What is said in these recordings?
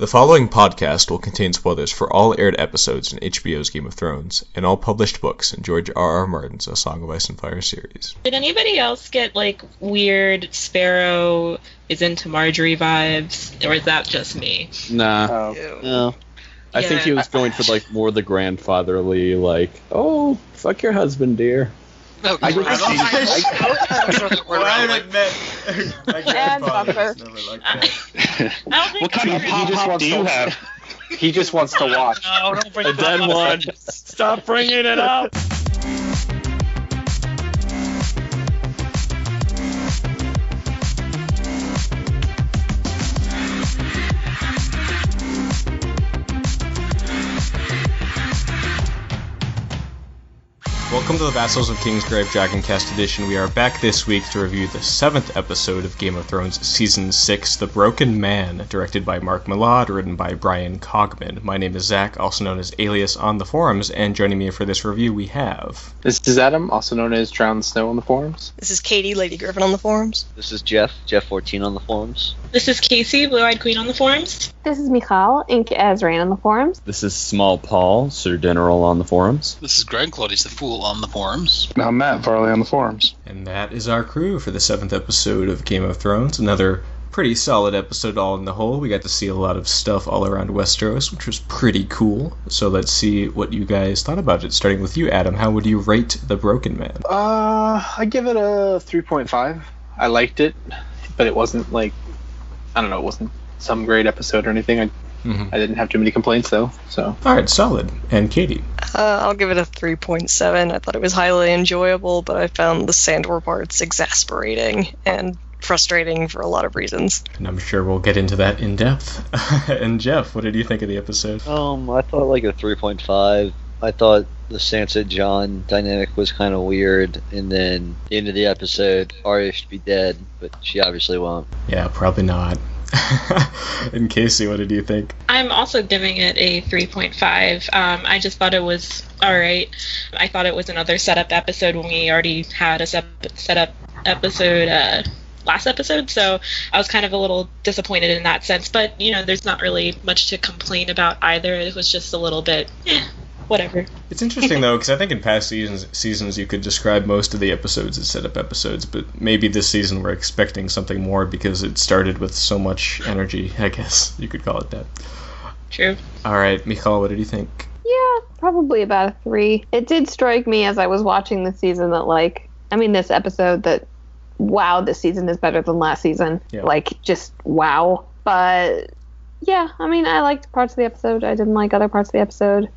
The following podcast will contain spoilers for all aired episodes in HBO's Game of Thrones and all published books in George R.R. Martin's A Song of Ice and Fire series. Did anybody else get, weird Sparrow is into Marjorie vibes? Or is that just me? Nah. No. I think he was going for, more the grandfatherly, oh, fuck your husband, dear. No, I don't What kind of pop do you have? He just wants to watch. No, don't bring A dead one. Stop bringing it up. Welcome to the Vassals of Kingsgrave DragonCast edition. We are back this week to review the 7th episode of Game of Thrones Season 6, The Broken Man, directed by Mark Millard, written by Brian Cogman. My name is Zach, also known as Alias on the forums, and joining me for this review we have... This is Adam, also known as Drownedsnow on the forums. This is Katie, LadyGriffin on the forums. This is Jeff14 on the forums. This is Casey, Blue-Eyed Queen on the forums. This is Michal, inkasrain on the forums. This is Small Paul, SerDinnerRoll on the forums. This is Greg, claudiusthefool on the forums. Now Matt, Varley on the forums. And that is our crew for the 7th episode of Game of Thrones. Another pretty solid episode all in the whole. We got to see a lot of stuff all around Westeros, which was pretty cool. So let's see what you guys thought about it. Starting with you, Adam, how would you rate The Broken Man? I give it a 3.5. I liked it, but it wasn't it wasn't some great episode or anything. I didn't have too many complaints, though. So. All right, solid. And Katie? I'll give it a 3.7. I thought it was highly enjoyable, but I found the Sandor parts exasperating and frustrating for a lot of reasons. And I'm sure we'll get into that in depth. And Jeff, what did you think of the episode? I thought a 3.5. I thought the Sansa-Jon dynamic was kind of weird, and then the end of the episode, Arya should be dead, but she obviously won't. Yeah, probably not. And Casey, what did you think? I'm also giving it a 3.5. I just thought it was alright. I thought it was another setup episode when we already had a setup episode last episode, so I was kind of a little disappointed in that sense. But, there's not really much to complain about either. It was just a little bit, whatever. It's interesting, though, because I think in past seasons you could describe most of the episodes as setup episodes, but maybe this season we're expecting something more because it started with so much energy, I guess you could call it that. True. All right, Michal, what did you think? Yeah, probably about a 3. It did strike me as I was watching this season that, this episode that, wow, this season is better than last season. Yeah. Just wow. But, yeah, I liked parts of the episode. I didn't like other parts of the episode.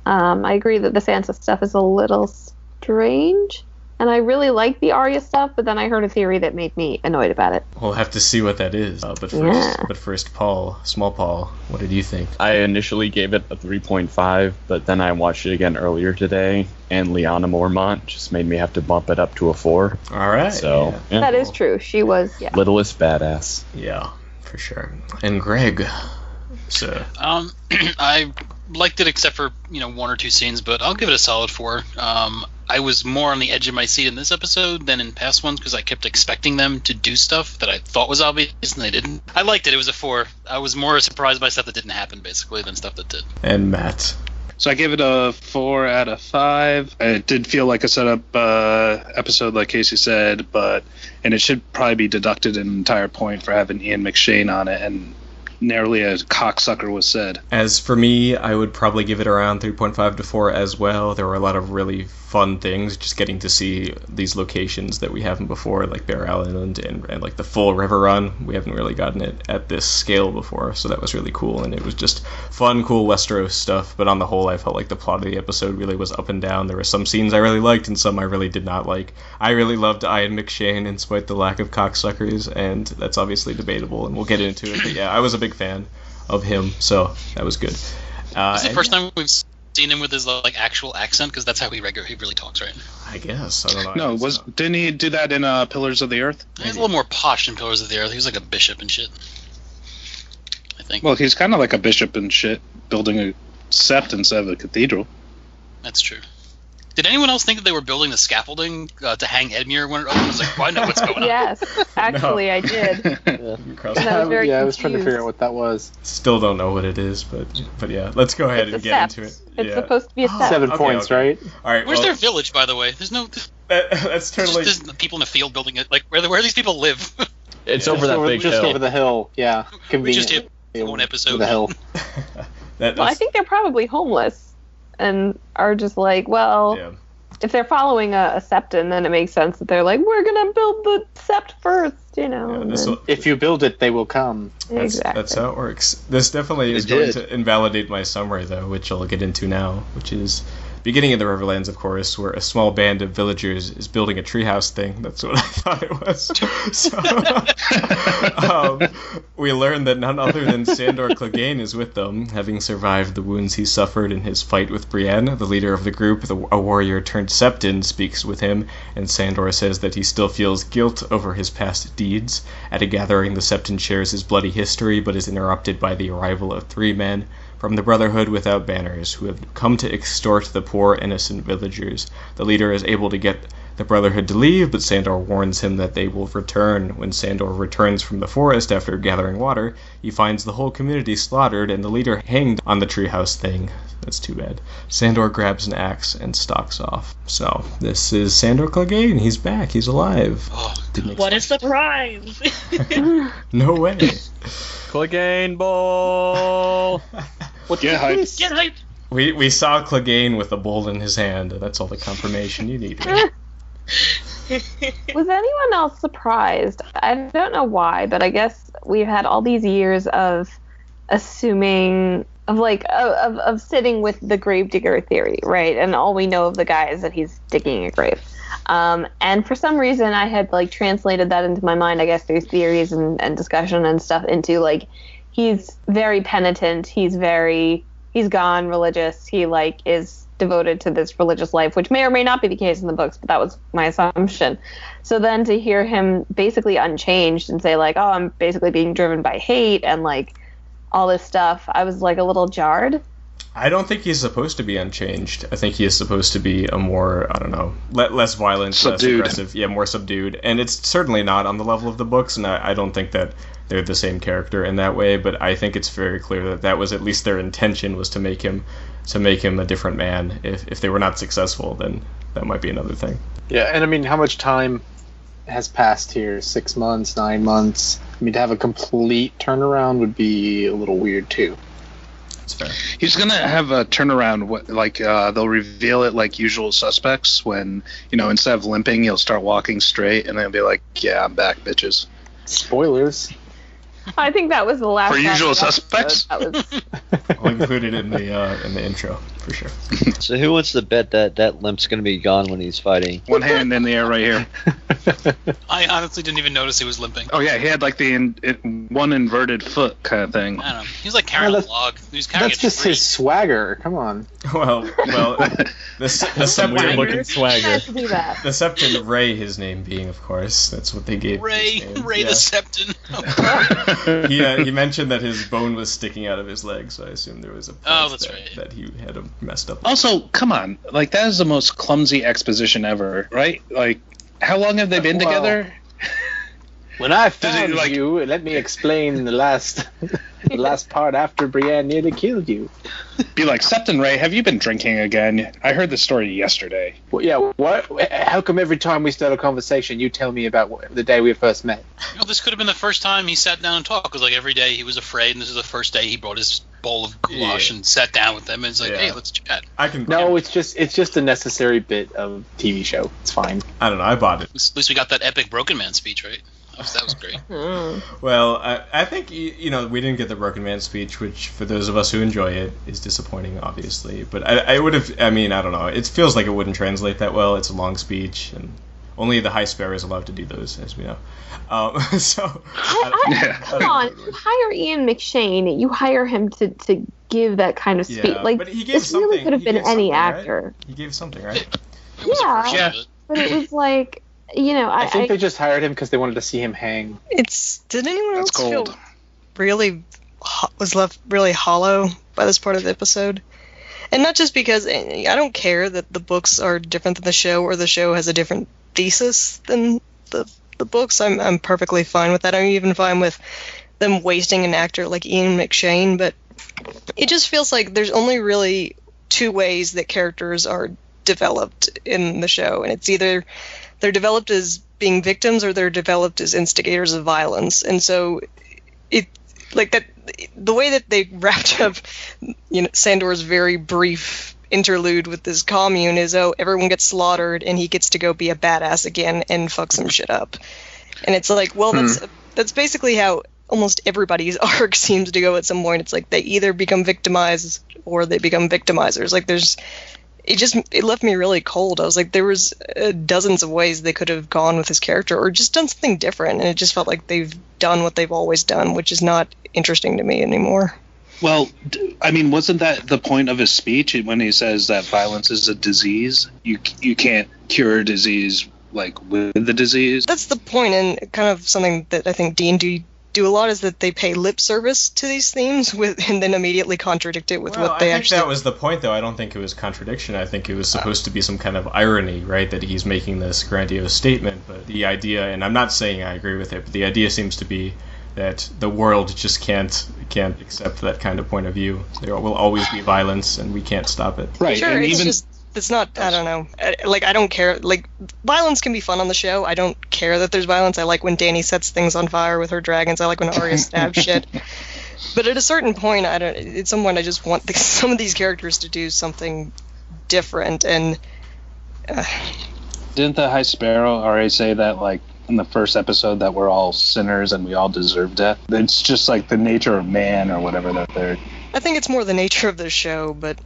I agree that the Sansa stuff is a little strange, and I really like the Arya stuff, but then I heard a theory that made me annoyed about it. We'll have to see what that is. But first, Paul, Small Paul, what did you think? I initially gave it a 3.5, but then I watched it again earlier today, and Lyanna Mormont just made me have to bump it up to a 4. All right. So yeah. That is true. She was, littlest badass. Yeah, for sure. And Greg, so... I liked it except for, 1 or 2 scenes, but I'll give it a solid 4. I was more on the edge of my seat in this episode than in past ones because I kept expecting them to do stuff that I thought was obvious and they didn't. I liked it. It was a 4. I was more surprised by stuff that didn't happen, basically, than stuff that did. And Matt? So I give it a 4 out of 5. It did feel like a setup episode, like Casey said, and it should probably be deducted an entire point for having Ian McShane on it, and nearly a cocksucker was said. As for me, I would probably give it around 3.5 to 4 as well. There were a lot of really fun things, just getting to see these locations that we haven't before, like Bear Island and the full Riverrun. We haven't really gotten it at this scale before, so that was really cool, and it was just fun, cool Westeros stuff. But on the whole, I felt like the plot of the episode really was up and down. There were some scenes I really liked and some I really did not like. I really loved Ian McShane in spite the lack of cocksuckers, and that's obviously debatable, and we'll get into it. But yeah, I was a big fan of him, so that was good. It's the first time we've seen him with his actual accent, because that's how he really talks, right? I guess. I don't know. No, didn't he do that in Pillars of the Earth? He's a little more posh in Pillars of the Earth. He was like a bishop and shit, I think. Well, he's kind of like a bishop and shit, building a sept instead of a cathedral. That's true. Did anyone else think that they were building the scaffolding to hang Edmure when it opened? I was like, well, I know what's going on. Yes, actually, I did. I was trying to figure out what that was. Still don't know what it is, but yeah, let's go ahead and get into it. It's supposed to be a sept. 7 points, right? All right. Where's their village, by the way? There's no. That's totally. There's people in the field building it. Like, where do these people live? It's over that big just hill. over the hill. Yeah, We just hit one episode. The hill. Well, I think they're probably homeless and are just like, well, if they're following a septon, then it makes sense that they're like, we're gonna build the sept first, you know. If you build it, they will come. Exactly. That's how it works. This definitely is going to invalidate my summary, though, which I'll get into now, which is beginning of the Riverlands, of course, where a small band of villagers is building a treehouse thing. That's what I thought it was. So, we learn that none other than Sandor Clegane is with them, having survived the wounds he suffered in his fight with Brienne. The leader of the group, a warrior turned septon, speaks with him, and Sandor says that he still feels guilt over his past deeds. At a gathering, the septon shares his bloody history, but is interrupted by the arrival of 3 men from the Brotherhood Without Banners, who have come to extort the poor innocent villagers. The leader is able to get the Brotherhood to leave, but Sandor warns him that they will return. When Sandor returns from the forest after gathering water, he finds the whole community slaughtered and the leader hanged on the treehouse thing. That's too bad. Sandor grabs an axe and stalks off. So, this is Sandor Clegane. He's back. He's alive. What a surprise! No way. Clegane Bowl! Get hype. Get hype! We saw Clegane with a bowl in his hand. That's all the confirmation you needed. Was anyone else surprised? I don't know why, but I guess we've had all these years of assuming of sitting with the gravedigger theory, right? And all we know of the guy is that he's digging a grave. And for some reason, I had translated that into my mind, I guess, through theories and discussion and stuff, into he's very penitent. He's gone religious. He is devoted to this religious life, which may or may not be the case in the books, but that was my assumption. So then to hear him basically unchanged and say oh, I'm basically being driven by hate and all this stuff, I was a little jarred. I don't think he's supposed to be unchanged. I think he is supposed to be a more, I don't know, less violent, subdued. Less aggressive, more subdued. And it's certainly not on the level of the books, and I don't think that they're the same character in that way, but I think it's very clear that was at least their intention, was to make him a different man. If they were not successful, then that might be another thing. Yeah, and I mean, how much time has passed here? 6 months, 9 months? I mean, to have a complete turnaround would be a little weird, too. That's fair. He's gonna have a turnaround. They'll reveal it like Usual Suspects when instead of limping, he'll start walking straight, and then he'll be like, "Yeah, I'm back, bitches." Spoilers. I think that was the last. For Usual Suspects. That was. I'll include it in the intro for sure. So who wants to bet that limp's going to be gone when he's fighting? One hand in the air right here. I honestly didn't even notice he was limping. Oh yeah, he had the one inverted foot kind of thing. I don't know. He was carrying a log. He was carrying that's just his swagger. Come on. Well, the septon Weird looking swagger. The septon, Ray, his name being, of course. That's what they gave. Ray the septon. He mentioned that his bone was sticking out of his leg, so I assume there was a place that he had him messed up. Also, come on, that is the most clumsy exposition ever, right? How long have they been together? When I found you, let me explain the last part after Brienne nearly killed you. Be like, Septon Ray, have you been drinking again? I heard the story yesterday. Well, yeah, what? How come every time we start a conversation, you tell me about the day we first met? This could have been the first time he sat down and talked, because every day he was afraid, and this is the first day he brought his bowl of goulash and sat down with them, and it's hey, let's chat. It's just a necessary bit of TV show. It's fine. I don't know, I bought it. At least we got that epic Broken Man speech, right? That was great. Well, I think, we didn't get the Broken Man speech, which, for those of us who enjoy it, is disappointing, obviously. But I would have, I don't know. It feels like it wouldn't translate that well. It's a long speech, and only the High Sparrow is allowed to do those, as we know. Come on, you hire Ian McShane, you hire him to give that kind of speech. But he gave this really could have been any actor. Right? He gave something, right? Yeah, but it was I think they just hired him because they wanted to see him hang. Did anyone else feel was left really hollow by this part of the episode? And not just because I don't care that the books are different than the show, or the show has a different thesis than the books. I'm perfectly fine with that. I'm even fine with them wasting an actor like Ian McShane, but it just feels like there's only really two ways that characters are developed in the show, and it's either they're developed as being victims or they're developed as instigators of violence. And so it like that the way that they wrapped up Sandor's very brief interlude with this commune is, everyone gets slaughtered and he gets to go be a badass again and fuck some shit up. And it's like, well, that's basically how almost everybody's arc seems to go at some point. It's like they either become victimized or they become victimizers. Like it left me really cold. I was like, there was dozens of ways they could have gone with his character or just done something different, and it just felt like they've done what they've always done, which is not interesting to me anymore. Well, I mean, wasn't that the point of his speech when he says that violence is a disease? You can't cure a disease like with the disease. That's the point, and kind of something that I think D&D do a lot is that they pay lip service to these themes and then immediately contradict it with what they actually... I think that was the point, though. I don't think it was contradiction. I think it was supposed to be some kind of irony, right, that he's making this grandiose statement. But the idea, and I'm not saying I agree with it, but the idea seems to be that the world just can't accept that kind of point of view. There will always be violence, and we can't stop it. Right, sure, and it's not, I don't know. I don't care. Like, violence can be fun on the show. I don't care that there's violence. I like when Dany sets things on fire with her dragons. I like when Arya stabs shit. But at a certain point, I just want some of these characters to do something different. And didn't the High Sparrow already say that, like, in the first episode, that we're all sinners and we all deserve death? It's just like the nature of man or whatever that they're... I think it's more the nature of the show, but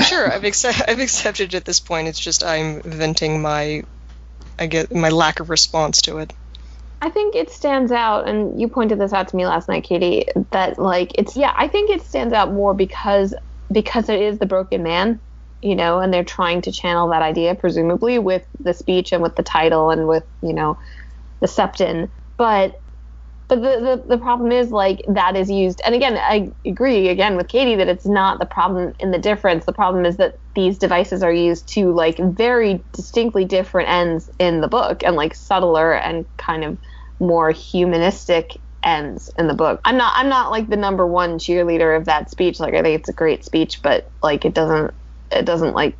sure, I've accepted it at this point. It's just I'm venting my lack of response to it. I think it stands out, and you pointed this out to me last night, Katie, that I think it stands out more because it is the broken man, and they're trying to channel that idea, presumably, with the speech and with the title and with, the septon. But the problem is, like, that is used, and again, I agree again with Katie that it's not the problem in the difference. The problem is that these devices are used to, like, very distinctly different ends in the book, and, like, subtler and kind of more humanistic ends in the book. I'm not like the number one cheerleader of that speech. Like, I think it's a great speech, but, like, it doesn't like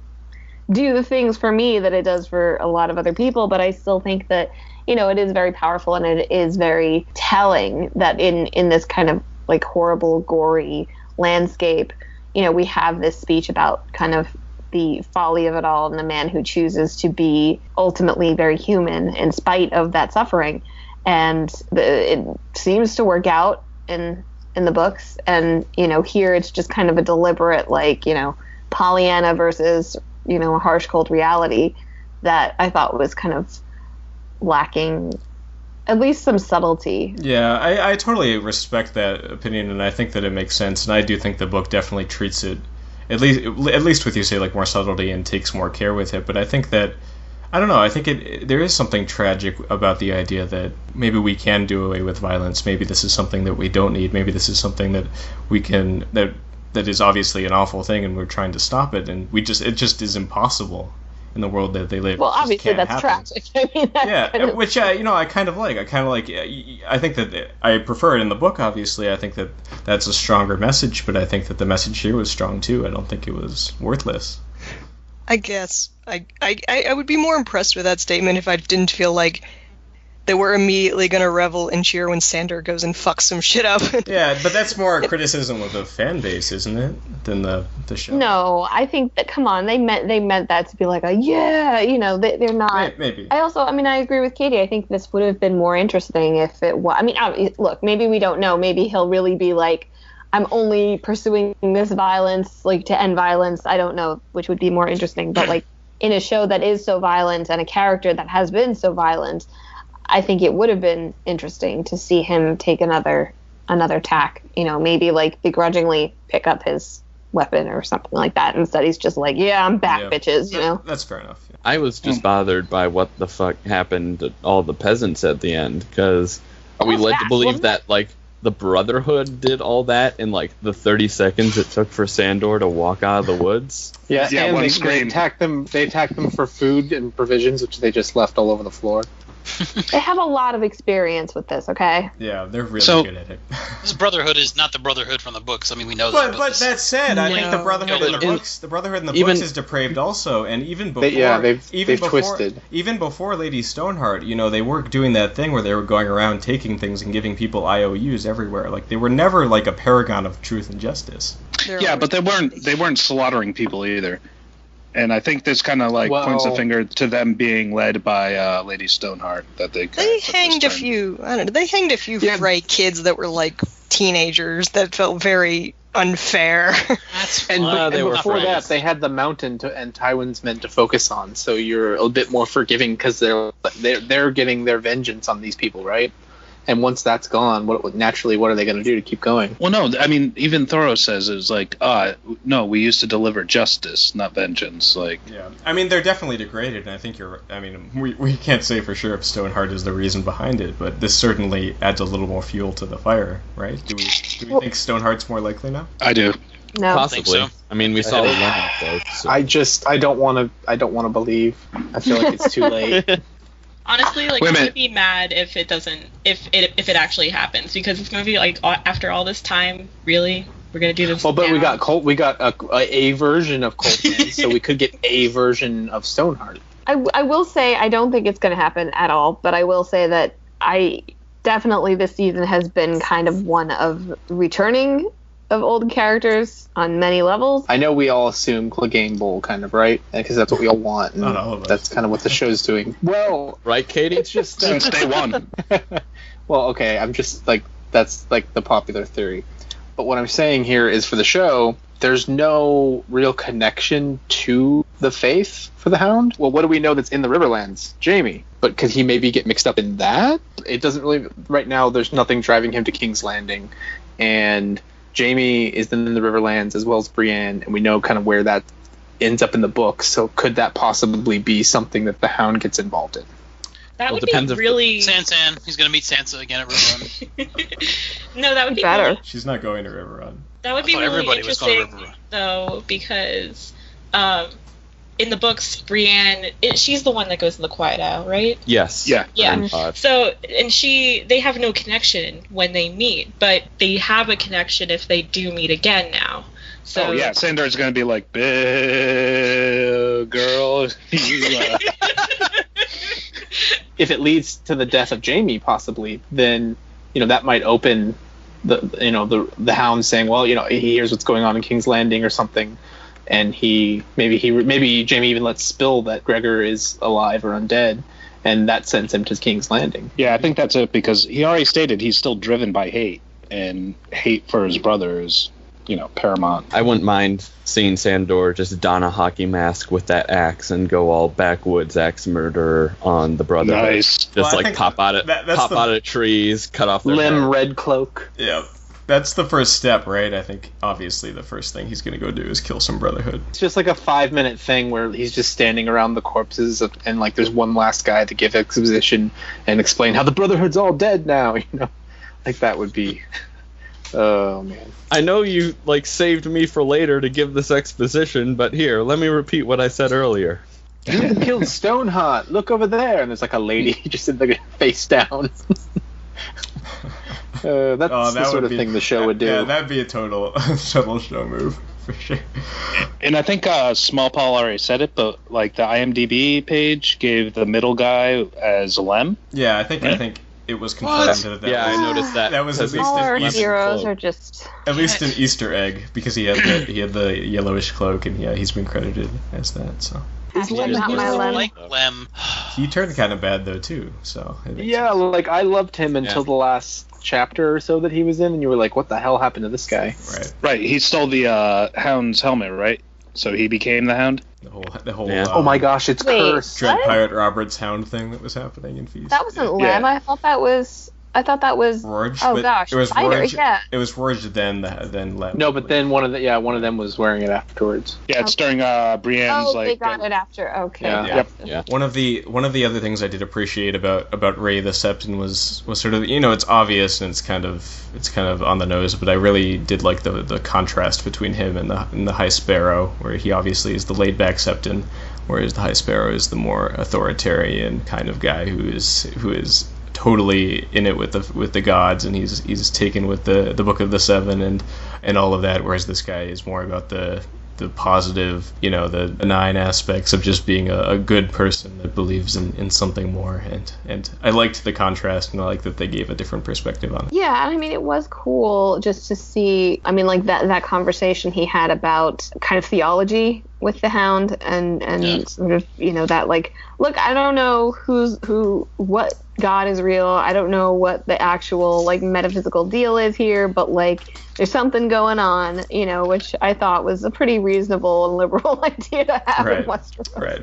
do the things for me that it does for a lot of other people. But I still think that, it is very powerful, and it is very telling that in this kind of, like, horrible, gory landscape, we have this speech about kind of the folly of it all and the man who chooses to be ultimately very human in spite of that suffering. And it seems to work out in the books. And, here it's just kind of a deliberate, like, Pollyanna versus, a harsh, cold reality that I thought was kind of lacking at least some subtlety. Yeah, I totally respect that opinion, and I think that it makes sense, and I do think the book definitely treats it, at least with, you say, like, more subtlety and takes more care with it. But I think that, I don't know, I think there is something tragic about the idea that maybe we can do away with violence. Maybe this is something that we don't need. Maybe this is something that we can, that is obviously an awful thing, and we're trying to stop it, and it just is impossible in the world that they live. Well, obviously that's tragic. I mean, yeah, which I kind of like. I think that I prefer it in the book. Obviously, I think that that's a stronger message, but I think that the message here was strong too. I don't think it was worthless. I guess I would be more impressed with that statement if I didn't feel like they were immediately going to revel and cheer when Sandor goes and fucks some shit up. Yeah, but that's more a criticism of the fan base, isn't it, than the show? No, I think that, come on, they meant that to be like a, they're not. Maybe. I agree with Katie. I think this would have been more interesting if it was. Look, maybe we don't know. Maybe he'll really be like, I'm only pursuing this violence, like, to end violence. I don't know, which would be more interesting. But, like, in a show that is so violent and a character that has been so violent, I think it would have been interesting to see him take another tack, maybe, like, begrudgingly pick up his weapon or something like that. Instead, he's just like, yeah, I'm back, bitches, That's fair enough. Yeah. I was just bothered by what the fuck happened to all the peasants at the end, because are we led to believe that, like, the Brotherhood did all that in like the 30 seconds it took for Sandor to walk out of the woods. Yeah, and one they scream. attacked them. They attacked them for food and provisions, which they just left all over the floor. They have a lot of experience with this, okay? Yeah, they're really good at it. This Brotherhood is not the Brotherhood from the books. I mean, we know But that. that said, I think the Brotherhood in the books, is depraved also, and even before, they've twisted. Even before Lady Stoneheart, they were doing that thing where they were going around taking things and giving people IOUs everywhere. Like they were never like a paragon of truth and justice. Yeah, but they weren't slaughtering people either. And I think this kind of points the finger to them being led by Lady Stoneheart that they hanged a few. I don't know. They hanged a few fray kids that were like teenagers that felt very unfair. And before that, they had the mountain and Tywin's men to focus on. So you're a bit more forgiving because they're getting their vengeance on these people, right? And once that's gone, what are they going to do to keep going? Well, no, I mean, even Thoros says it's like, no, we used to deliver justice, not vengeance. Yeah, I mean, they're definitely degraded, and I think we can't say for sure if Stoneheart is the reason behind it, but this certainly adds a little more fuel to the fire, right? Do we think Stoneheart's more likely now? I do. No, possibly. So. I mean, we saw the limit though. So. I don't want to believe. I feel like it's too late. Honestly, I'm gonna be mad if it doesn't, if it actually happens, because it's gonna be like after all this time, really, we're gonna do this. Well, but now? we got a version of Colton, so we could get a version of Stoneheart. I will say I don't think it's going to happen at all, but I will say that I definitely this season has been kind of one of returning of old characters on many levels. I know we all assume Clegane Bowl, kind of, right? Because that's what we all want. And not all of us. That's kind of what the show's doing. Well, right, Katie? It's just since day one. Well, okay, I'm just that's the popular theory. But what I'm saying here is for the show, there's no real connection to the faith for the Hound. Well, what do we know that's in the Riverlands? Jaime. But could he maybe get mixed up in that? It doesn't really... Right now, there's nothing driving him to King's Landing. And Jaime is in the Riverlands as well as Brienne, and we know kind of where that ends up in the book. So could that possibly be something that the Hound gets involved in? That would be really... Sansan. He's going to meet Sansa again at Riverrun. No, that would be better. Really... She's not going to Riverrun. That would be really interesting, though, because in the books, Brienne, she's the one that goes in the Quiet Isle, right? Yes. Yeah. So, and they have no connection when they meet, but they have a connection if they do meet again now. So, oh, yeah, Sandor's going to be like, girl. If it leads to the death of Jaime, possibly, then, that might open the Hound saying, well, he hears what's going on in King's Landing or something. And maybe Jaime even lets spill that Gregor is alive or undead, and that sends him to King's Landing. Yeah, I think that's it, because he already stated he's still driven by hate, and hate for his brother is, paramount. I wouldn't mind seeing Sandor just don a hockey mask with that axe and go all backwoods axe murderer on the brother. Nice. Just pop out of trees, cut off their limb, head. red cloak. Yeah. That's the first step, right? I think, obviously, the first thing he's going to go do is kill some Brotherhood. It's just like a 5-minute thing where he's just standing around the corpses and, there's one last guy to give exposition and explain how the Brotherhood's all dead now, that would be... Oh, man. I know you, saved me for later to give this exposition, but here, let me repeat what I said earlier. You killed Stoneheart. Look over there. And there's, a lady just in the face down. That's the sort of thing the show would do. Yeah, that'd be a total show move, for sure. And I think Small Paul already said it, but, the IMDb page gave the middle guy as Lem. Yeah, I think it was confirmed that I noticed that. That was at least all our heroes are just... At least an Easter egg, because he had the yellowish cloak, and he's been credited as that, so... Is Lem not my Lem? Like Lem. He turned kind of bad, though, too, so... Yeah, I loved him until the last chapter or so that he was in, and you were like, what the hell happened to this guy? Right, he stole the Hound's helmet, right? So he became the Hound? The whole oh my gosh, it's cursed. Dread Pirate Robert's Hound thing that was happening in Feast. That wasn't Lem. I thought that was I thought that was. Rorge, Oh but gosh, it was Spider, Rorge. yeah. It was Rorge then Lem. No, but then one of them was wearing it afterwards. Yeah, it's during Brienne's Oh, they got it after. Okay. Yeah. Yeah. One of the other things I did appreciate about Ray the Septon was sort of, it's obvious and it's kind of on the nose, but I really did like the contrast between him and the High Sparrow, where he obviously is the laid back Septon, whereas the High Sparrow is the more authoritarian kind of guy who is totally in it with the gods, and he's taken with the Book of the Seven and all of that, whereas this guy is more about the positive, the benign aspects of just being a good person that believes in something more, and I liked the contrast, and I like that they gave a different perspective on it. Yeah, I mean, it was cool just to see, I mean, like that conversation he had about kind of theology with the Hound, and sort of, that, like, look, I don't know what God is real. I don't know what the actual, like, metaphysical deal is here, but, like, there's something going on, which I thought was a pretty reasonable and liberal idea to have in Westeros. Right.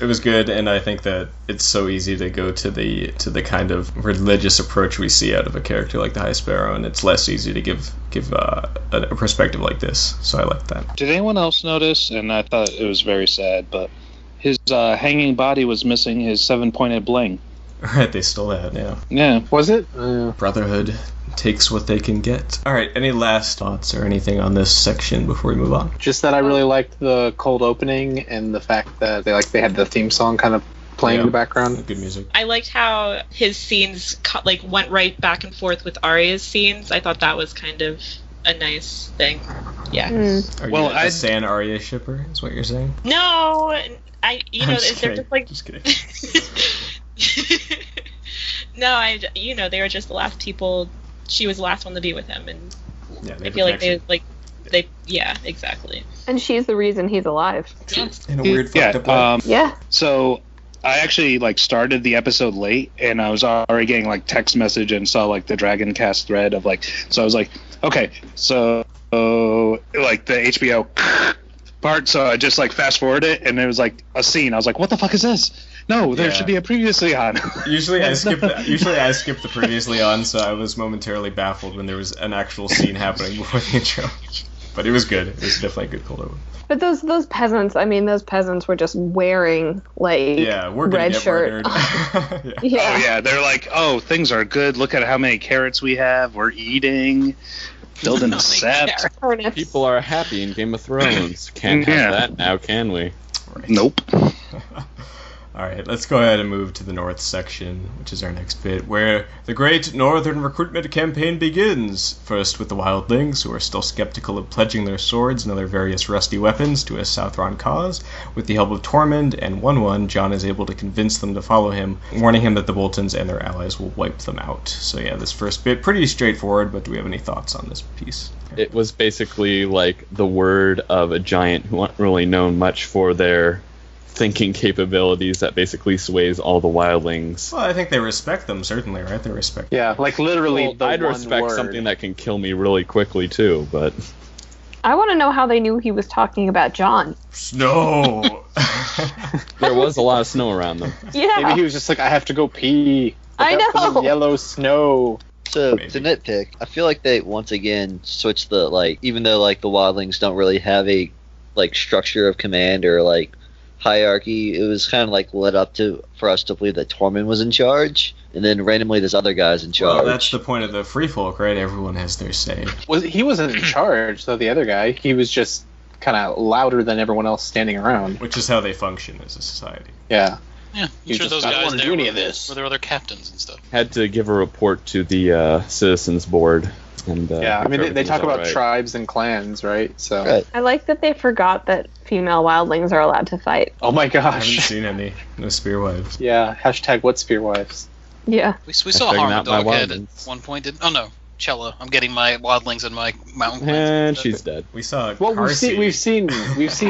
It was good, and I think that it's so easy to go to the kind of religious approach we see out of a character like the High Sparrow, and it's less easy to give a perspective like this. So I like that. Did anyone else notice? And I thought it was very sad, but his hanging body was missing his 7-pointed bling. Right, they stole that. Yeah. Yeah. Was it? Brotherhood takes what they can get. All right, any last thoughts or anything on this section before we move on? Just that I really liked the cold opening and the fact that they had the theme song kind of playing in the background. Good music. I liked how his scenes went right back and forth with Arya's scenes. I thought that was kind of a nice thing. Yeah. Are you a San Arya shipper? Is what you're saying? No, they're kidding. just like. Just kidding. No, they were just the last people. She was the last one to be with him, and I feel like yeah, exactly. And she's the reason he's alive. In a weird fucked up way. Yeah. So I actually started the episode late, and I was already getting text message and saw the DragonCast thread of so I was like, okay, so the HBO part, so I just fast forward it, and it was a scene. I was like, what the fuck is this? No, there should be a previously on. Usually I skip the previously on, so I was momentarily baffled when there was an actual scene happening before the intro. But it was good. It was definitely a good cold open. But those peasants, those peasants were just wearing we're red shirt. Oh yeah, they're oh, things are good. Look at how many carrots we have. We're eating. Building a set. People are happy in Game of Thrones. Can't have that now, can we? Right. Nope. All right, let's go ahead and move to the North section, which is our next bit, where the great Northern recruitment campaign begins. First with the wildlings, who are still skeptical of pledging their swords and other various rusty weapons to a Southron cause. With the help of Tormund and 1-1, Jon is able to convince them to follow him, warning him that the Boltons and their allies will wipe them out. So yeah, this first bit, pretty straightforward, but do we have any thoughts on this piece? It was basically the word of a giant who aren't really known much for their thinking capabilities that basically sways all the wildlings. Well, I think they respect them, certainly, right? They respect them. Yeah, literally I'd respect something that can kill me really quickly, too, but... I want to know how they knew he was talking about Jon. Snow! There was a lot of snow around them. Yeah. Maybe he was just I have to go pee. I know! Yellow snow. So, to nitpick, I feel like they, once again, switched the, even though, the wildlings don't really have a, structure of command or, hierarchy, it was kind of led up for us to believe that Tormund was in charge, and then randomly there's other guys in charge. Well, that's the point of the free folk, right? Everyone has their say. He wasn't in charge, though. The other guy, he was just kind of louder than everyone else standing around. Which is how they function as a society. Yeah. Yeah, I'm sure those guys there were their other captains and stuff. Had to give a report to the citizens board. And, they talk about tribes and clans, right? So right. I like that they forgot that female wildlings are allowed to fight. Oh my gosh. I haven't seen any. No spearwives. Yeah, hashtag what spearwives. Yeah. We saw Harmon Doghead at one point. Chella. I'm getting my wildlings and my mountain clans. And she's dead. We saw we've seen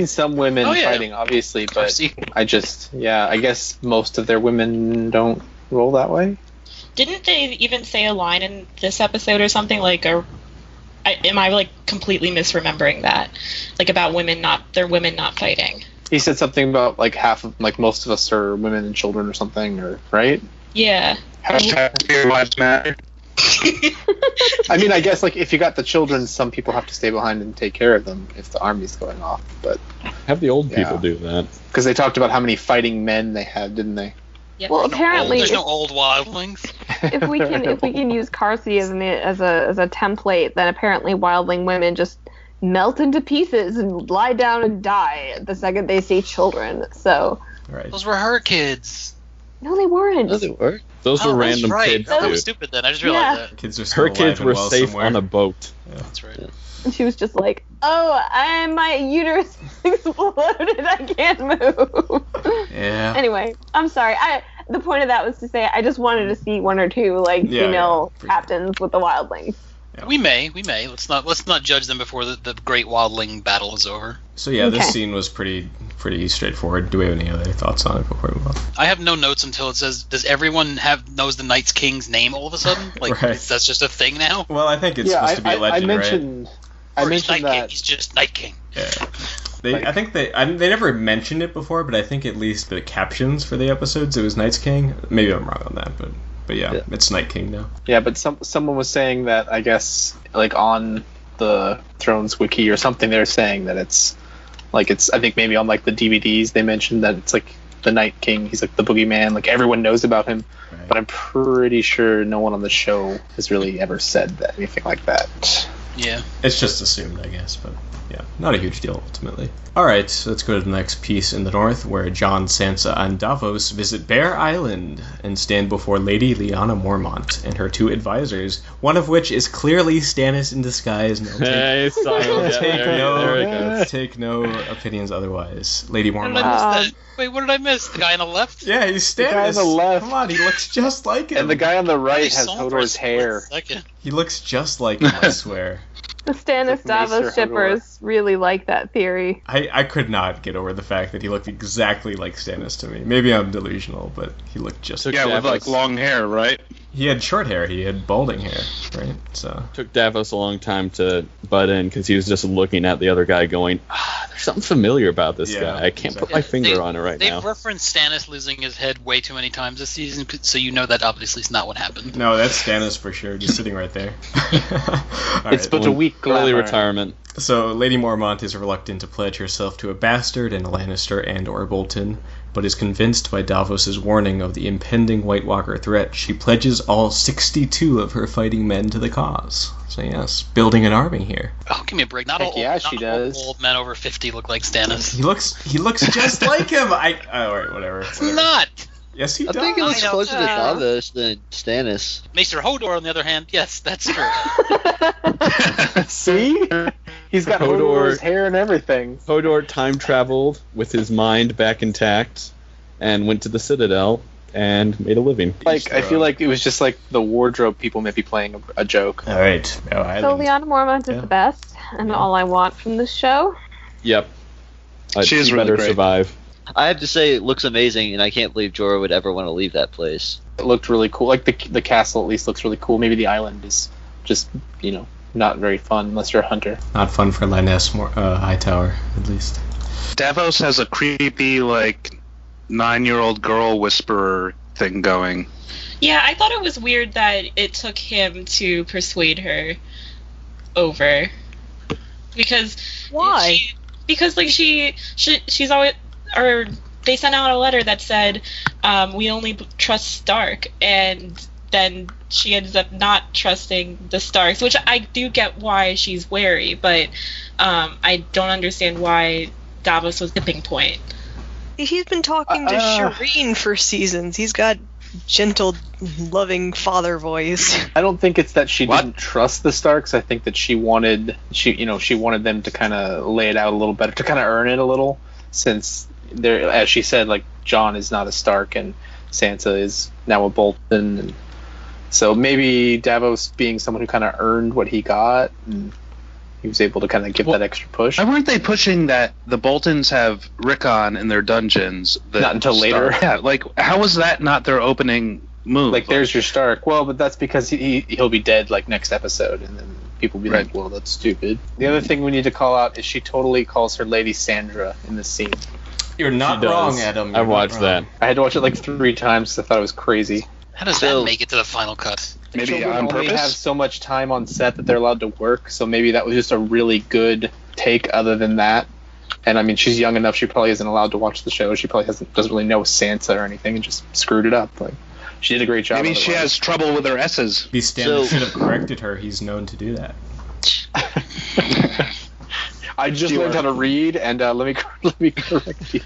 some women fighting, obviously, but I guess most of their women don't roll that way. Didn't they even say a line in this episode or something am I completely misremembering that? About women not fighting. He said something about half of most of us are women and children or something, or right? Yeah. Hashtag spearwives matter. I mean, I guess like if you got the children, some people have to stay behind and take care of them if the army's going off. But have the old people do that. Because they talked about how many fighting men they had, didn't they? Yep. Well, apparently, there's no old wildlings. if we can use Carsey as a template, then apparently wildling women just melt into pieces and lie down and die the second they see children. So those were her kids. No, they weren't. No, they were. Those were random kids. That too. was stupid then. I just realized that. Kids are still Her kids alive were and well safe somewhere. on a boat. Yeah. That's right. And she was just like, "Oh, my uterus exploded. I can't move." Yeah. Anyway, I'm sorry. The point of that was to say I just wanted to see one or two female captains with the wildlings. Yeah. We may. Let's not judge them before the great wildling battle is over. So this scene was pretty straightforward. Do we have any other thoughts on it before we move on? I have no notes until it says, "Does everyone knows the Night's King's name all of a sudden?" Like that's just a thing now. Well, I think it's supposed to be a legend, I mentioned Night that King. He's just Night King. Yeah. I think they never mentioned it before, but I think at least the captions for the episodes it was Night's King. Maybe I'm wrong on that, but it's Night King now. Yeah, but someone was saying that I guess like on the Thrones wiki or something they're saying that it's I think maybe on like the DVDs they mentioned that it's like the Night King. He's like the boogeyman. Like everyone knows about him, but I'm pretty sure no one on the show has really ever said anything like that. Yeah, it's just assumed, I guess, but. Yeah, not a huge deal, ultimately. Alright, so let's go to the next piece in the north, where Jon, Sansa, and Davos visit Bear Island and stand before Lady Lyanna Mormont and her two advisors, one of which is clearly Stannis in disguise. Take no opinions otherwise. Lady Mormont. Wait, what did I miss? The guy on the left? Yeah, he's Stannis. The guy on the left. Come on, he looks just like him. And the guy on the right has Hodor's hair. He looks just like him, I swear. The Stannis Davos shippers really like that theory. I could not get over the fact that he looked exactly like Stannis to me. Maybe I'm delusional, but he looked just like with like long hair, right? He had short hair. He had balding hair, right? So took Davos a long time to butt in because he was just looking at the other guy going, there's something familiar about this guy. I can't put my finger on it right now. They've referenced Stannis losing his head way too many times this season, so you know that obviously is not what happened. No, that's Stannis for sure, just sitting right there. It's but a weak early retirement. So Lady Mormont is reluctant to pledge herself to a bastard and a Lannister and or Bolton, but is convinced by Davos's warning of the impending White Walker threat. She pledges all 62 of her fighting men to the cause. So yes, building an army here. Oh, give me a break! Not all old men over 50 look like Stannis. He looks just like him. All right, whatever. Not. Yes, he does. I think it looks closer to Davos than Stannis. Maester Hodor, on the other hand, yes, that's true. See? He's got Hodor's hair and everything. Hodor time traveled with his mind back intact and went to the Citadel and made a living. I feel like it was just like the wardrobe people may be playing a joke. All right. So Lyanna Mormont is the best, and all I want from this show. Yep. She is really great. Survive. I have to say it looks amazing, and I can't believe Jorah would ever want to leave that place. It looked really cool. Like the castle at least looks really cool. Maybe the island is just, not very fun unless you're a hunter. Not fun for Lyness Hightower, at least. Davos has a creepy, 9-year-old girl whisperer thing going. Yeah, I thought it was weird that it took him to persuade her over. Because why? Because she's always, or they sent out a letter that said, we only trust Stark, and then she ends up not trusting the Starks, which I do get why she's wary, but I don't understand why Davos was the tipping point. He's been talking to Shireen for seasons. He's got gentle, loving father voice. I don't think it's that she didn't trust the Starks. I think that she wanted them to kind of lay it out a little better, to kind of earn it a little, since there, as she said, Jon is not a Stark and Sansa is now a Bolton, and so maybe Davos being someone who kind of earned what he got, and he was able to kind of give that extra push. Why weren't they pushing that the Boltons have Rickon in their dungeons? Not until later. Yeah, how was that not their opening move? There's your Stark. Well, but that's because he'll be dead next episode, and then people will be like, well, that's stupid. The other thing we need to call out is she totally calls her Lady Sandra in this scene. You're not wrong, Adam. I watched that. I had to watch it 3 times because I thought it was crazy. How does that make it to the final cut? Maybe Children on only purpose? have so much time on set that they're allowed to work, so maybe that was just a really good take other than that. And I mean, she's young enough, she probably isn't allowed to watch the show. She probably doesn't really know Sansa or anything and just screwed it up. Like, she did a great job. Maybe she has trouble with her S's. Stanley should have corrected her. He's known to do that. I just learned how to read, and let me correct you.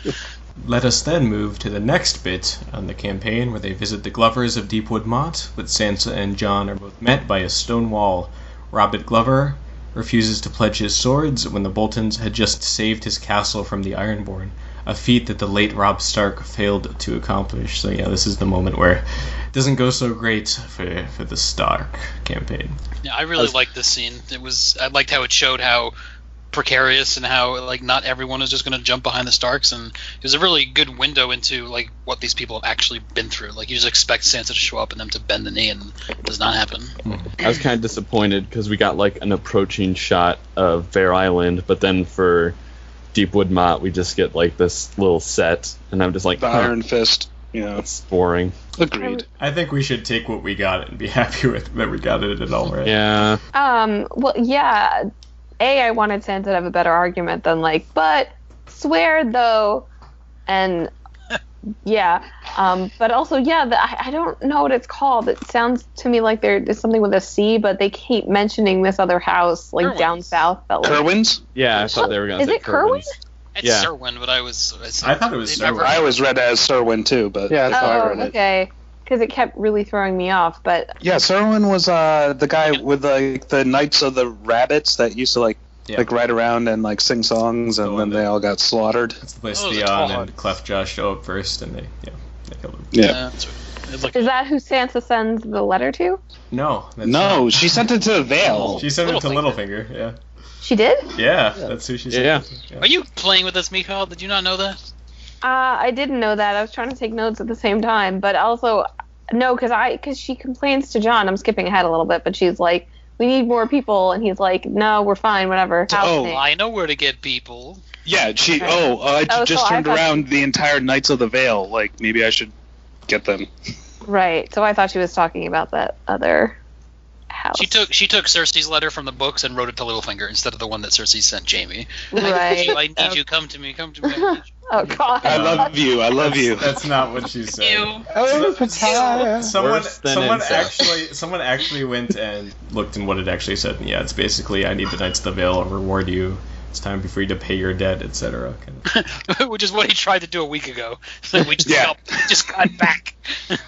Let us then move to the next bit on the campaign, where they visit the Glovers of Deepwood Mott, but Sansa and Jon are both met by a stone wall. Robert Glover refuses to pledge his swords when the Boltons had just saved his castle from the Ironborn, a feat that the late Robb Stark failed to accomplish. So yeah, this is the moment where it doesn't go so great for the Stark campaign. Yeah, I really liked this scene. I liked how it showed how precarious and how like not everyone is just going to jump behind the Starks, and it was a really good window into like what these people have actually been through. Like you just expect Sansa to show up and them to bend the knee, and it does not happen. I was kind of disappointed because we got like an approaching shot of Bear Island, but then for Deepwood Mott we just get like this little set, and I'm just like, The Iron Fist. Yeah, it's boring. Agreed. I think we should take what we got and be happy with that we got it at all, right? Yeah. Well, yeah. I wanted Sansa to have a better argument than like, but swear though, and yeah. But also, yeah, I don't know what it's called. It sounds to me like there's something with a C, but they keep mentioning this other house like Kerwin's. down south. That like, Kerwin's? Yeah, I thought they were going to Is say it Kerwin? It's Yeah. Serwyn, but I thought it was Serwyn. I always read it as Serwyn too, but Yeah, that's how I Oh, read it. okay. Because it kept really throwing me off. But yeah, Serwyn was the guy with the Knights of the Rabbits that used to like ride around and like sing songs, and then they all got slaughtered. That's the place Oh, the Theon Tall. and Clefjaw show up first, and they killed him. Yeah. It's like, is that who Sansa sends the letter to? No. That's No, she sent it to the Vale. She sent it to Littlefinger. Littlefinger, yeah. She did? Yeah, that's who she sent Yeah. it to. are you playing with us, Michal? Did you not know that? I didn't know that. I was trying to take notes at the same time, but also no, because she complains to Jon. I'm skipping ahead a little bit, but she's like, "We need more people," and he's like, "No, we're fine, whatever." Oh, I know where to get people. Yeah, she. Okay. I just so I turned thought around the entire Knights of the Vale. Like maybe I should get them. Right. So I thought she was talking about that other house. She took Cersei's letter from the books and wrote it to Littlefinger instead of the one that Cersei sent Jamie. Right. I need you. Come to me. Come to me. I need you. Oh God. I love you. I love you. That's not what she said. Ew. Worse than incest. Someone actually went and looked in what it actually said. And yeah, it's basically, I need the Knights of the Vale, I'll reward you. It's time for you to pay your debt, etc. Which is what he tried to do a week ago. So we just got back.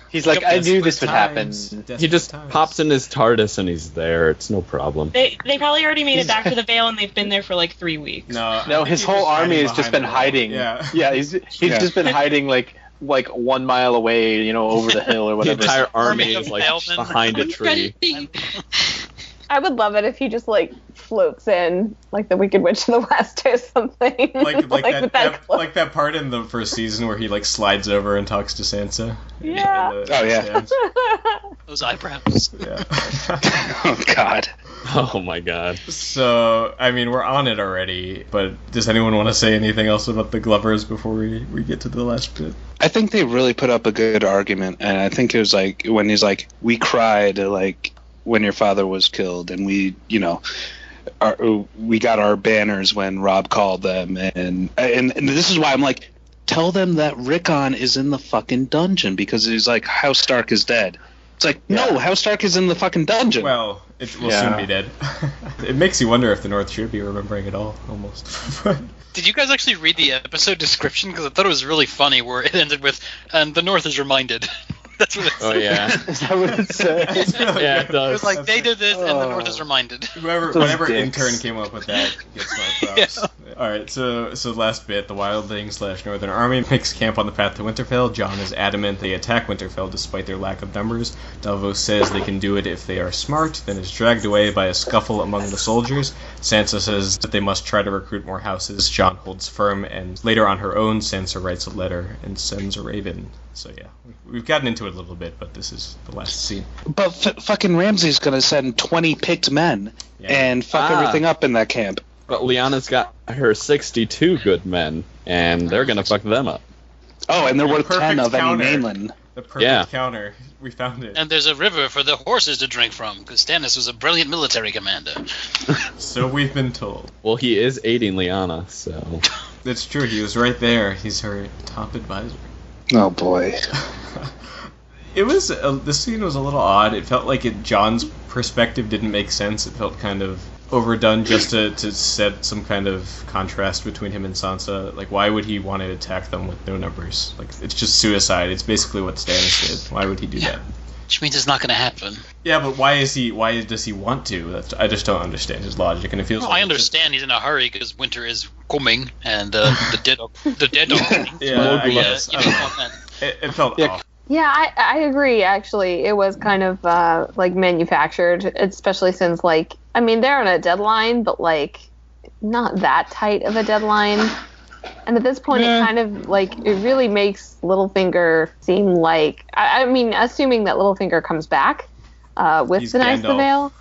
He's like, I knew this would happen. He just pops in his TARDIS and he's there. It's no problem. They probably already made it back to the Vale, and they've been there for like 3 weeks. No, his whole army has just been hiding. Yeah. Yeah, he's just been hiding like 1 mile away, over the hill or The whatever. entire army Army is of like Mailmen. behind a tree. I would love it if he just like floats in like the Wicked Witch of the West or something. Like with that that part in the first season where he like slides over and talks to Sansa. Yeah. Oh, yeah. Those eyebrows. Yeah. Oh God. Oh my god. So, I mean, we're on it already, but does anyone want to say anything else about the Glovers before we get to the last bit? I think they really put up a good argument, and I think it was like when he's like, "We cried like when your father was killed, and we got our banners when Robb called them," and this is why I'm like, tell them that Rickon is in the fucking dungeon, because he's like, House Stark is dead. It's like, no, House Stark is in the fucking dungeon. Well, it will soon be dead. It makes you wonder if the North should be remembering it all, almost. Did you guys actually read the episode description? Because I thought it was really funny where it ended with, and the North is reminded. That's what it said. Oh yeah. Is that what it says? Yeah, it It does. was like, they did this, and the North is reminded. Whatever dicks. intern came up with that gets my props. All right, so last bit, the wildlings / Northern Army makes camp on the path to Winterfell. Jon is adamant they attack Winterfell despite their lack of numbers. Davos says they can do it if they are smart, then is dragged away by a scuffle among the soldiers. Sansa says that they must try to recruit more houses. Jon holds firm, and later on her own, Sansa writes a letter and sends a raven. So yeah, we've gotten into it a little bit, but this is the last scene. But fucking Ramsay's gonna send 20 picked men and fuck everything up in that camp. But Lyanna's got her 62 good men, and they're gonna fuck them up. Oh, and they're worth Perfect 10 of counter. any mainland. The perfect counter. We found it. And there's a river for the horses to drink from, because Stannis was a brilliant military commander. So we've been told. Well, he is aiding Lyanna, so... That's true. He was right there. He's her top advisor. Oh, boy. It was... this scene was a little odd. It felt like John's perspective didn't make sense. It felt kind of overdone just to set some kind of contrast between him and Sansa. Like, why would he want to attack them with no numbers? Like, it's just suicide. It's basically what Stannis did. Why would he do that? Which means it's not going to happen. Yeah, but why does he want to? I just don't understand his logic, and it feels. Well, like I understand he's in a hurry because winter is coming, and the dead are coming. Yeah, I guess. It felt off. Yeah, I agree, actually. It was kind of, like, manufactured, especially since, like, I mean, they're on a deadline, but, like, not that tight of a deadline. And at this point, it kind of, like, it really makes Littlefinger seem like, I mean, assuming that Littlefinger comes back with the Knights of the Vale.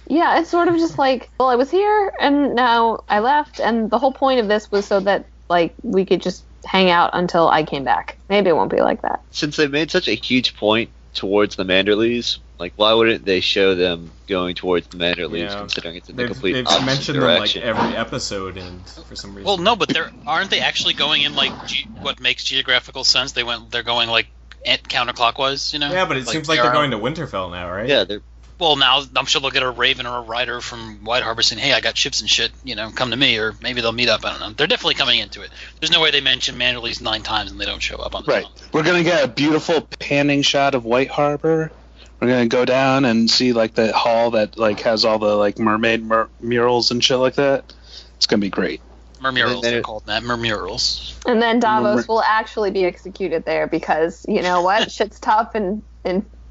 Yeah, it's sort of just like, well, I was here, and now I left, and the whole point of this was so that, like, we could just hang out until I came back. Maybe it won't be like that. Since they made such a huge point towards the Manderleys, like, why wouldn't they show them going towards the Manderleys, considering it's in the complete opposite mentioned direction? them, like, every episode, and for some reason... Well, no, but aren't they actually going in, like, what makes geographical sense? They're going, like, counterclockwise, you know? Yeah, but it seems like they're going to Winterfell now, right? Yeah, they're... Well, now I'm sure they'll get a Raven or a Rider from White Harbor saying, hey, I got ships and shit, you know, come to me, or maybe they'll meet up, I don't know. They're definitely coming into it. There's no way they mention Manderleys 9 times and they don't show up on the film. We're going to get a beautiful panning shot of White Harbor. We're going to go down and see, like, the hall that, like, has all the, like, mermaid murals and shit like that. It's going to be great. Mermurals, they're called that. Mermurals. And then Davos will actually be executed there because, you know what, shit's tough in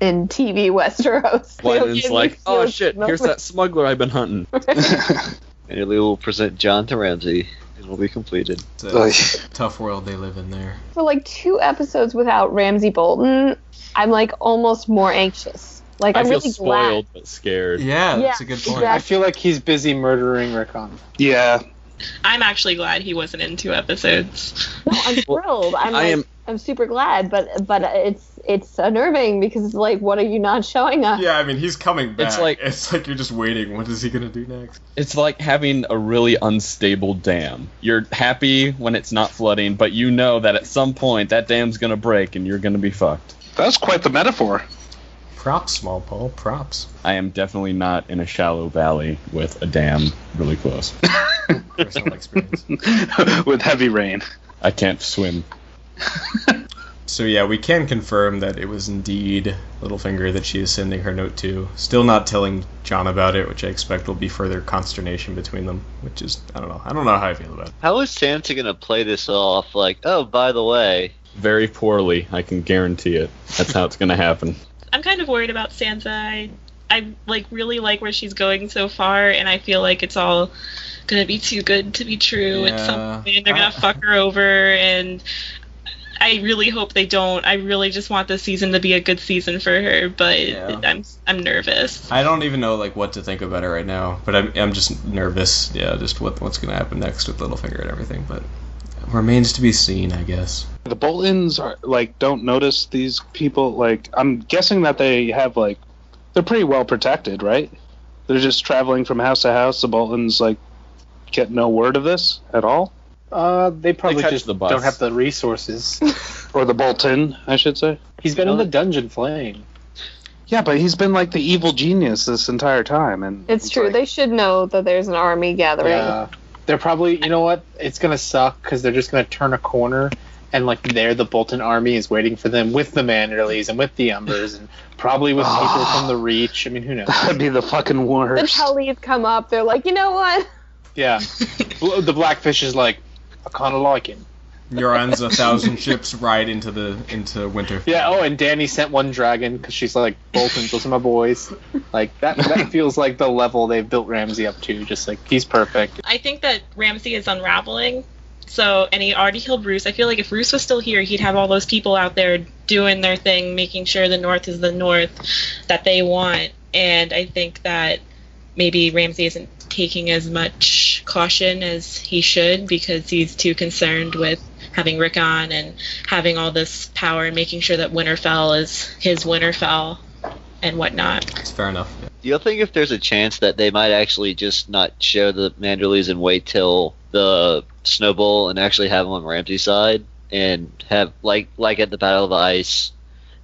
TV Westeros. Wyman's like, oh shit, here's that smuggler I've been hunting. And we will present John to Ramsay, and will be completed. It's a tough world they live in there. For like 2 episodes without Ramsay Bolton, I'm like almost more anxious. Like, I'm really spoiled glad. but scared. Yeah, that's a good point. Exactly. I feel like he's busy murdering Rickon. Yeah. I'm actually glad he wasn't in 2 episodes. No, I'm thrilled. I'm super glad, but it's unnerving because it's like, what are you not showing us? Yeah, I mean, he's coming back. It's like you're just waiting. What is he gonna do next? It's like having a really unstable dam. You're happy when it's not flooding, but you know that at some point that dam's gonna break and you're gonna be fucked. That's quite the metaphor. Props, Small Paul, props. I am definitely not in a shallow valley with a dam really close. Personal experience. With heavy rain. I can't swim. So yeah, we can confirm that it was indeed Littlefinger that she is sending her note to. Still not telling John about it, which I expect will be further consternation between them, which is, I don't know how I feel about it. How is Sansa going to play this off? Like, oh, by the way. Very poorly, I can guarantee it. That's how it's going to happen. I'm kind of worried about Sansa. I like really like where she's going so far, and I feel like it's all gonna be too good to be true at some point, and they're gonna fuck her over, and I really hope they don't. I really just want this season to be a good season for her, but I'm nervous. I don't even know like what to think about it right now, but I'm just nervous. Yeah, just what's gonna happen next with Littlefinger and everything, but remains to be seen, I guess. The Boltons are like don't notice these people. Like, I'm guessing that they have like they're pretty well protected, right? They're just traveling from house to house. The Boltons like get no word of this at all. They probably just the bus. don't have the resources. Or the Bolton, I should say. He's been in the dungeon flaying. Yeah, but he's been like the evil genius this entire time, and it's true. like, they should know that there's an army gathering. Yeah, they're probably. You know what? It's gonna suck because they're just gonna turn a corner, and like there, the Bolton army is waiting for them with the Manderleys and with the Embers and probably with people from the Reach. I mean, who knows? That'd be the fucking worst. The Tullys come up. They're like, you know what? Yeah, the Blackfish is like, I kind of like him. Euron's 1,000 ships ride into Winterfell. Yeah. Oh, and Dany sent one dragon because she's like, Boltons, those are my boys. Like that feels like the level they've built Ramsay up to. Just like he's perfect. I think that Ramsay is unraveling. So, and he already killed Roose. I feel like if Roose was still here, he'd have all those people out there doing their thing, making sure the North is the North that they want. And I think that maybe Ramsay isn't taking as much caution as he should because he's too concerned with having Rickon and having all this power and making sure that Winterfell is his Winterfell and whatnot. It's fair enough. Yeah. Do you think if there's a chance that they might actually just not show the Manderleys and wait till the Snow Bowl and actually have them on Ramsay's side and have like at the Battle of the Ice,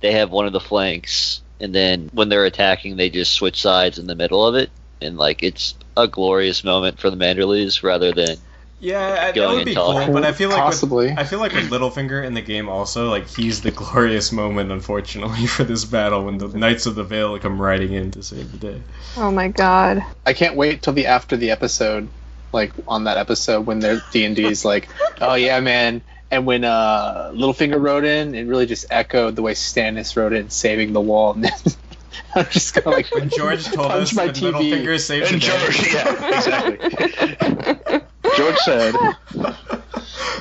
they have one of the flanks, and then when they're attacking, they just switch sides in the middle of it, and like it's a glorious moment for the Manderleys rather than that would be cool. But I feel like Possibly. with Littlefinger in the game also, like he's the glorious moment, unfortunately, for this battle when the Knights of the Vale come riding in to save the day. Oh my god. I can't wait till after the episode, like on that episode when their D&D's like, oh yeah, man. And when Littlefinger rode in, it really just echoed the way Stannis rode in, saving the wall. And I'm just gonna like when George told us my when TV. Littlefinger saved the day. George, yeah, exactly. George said.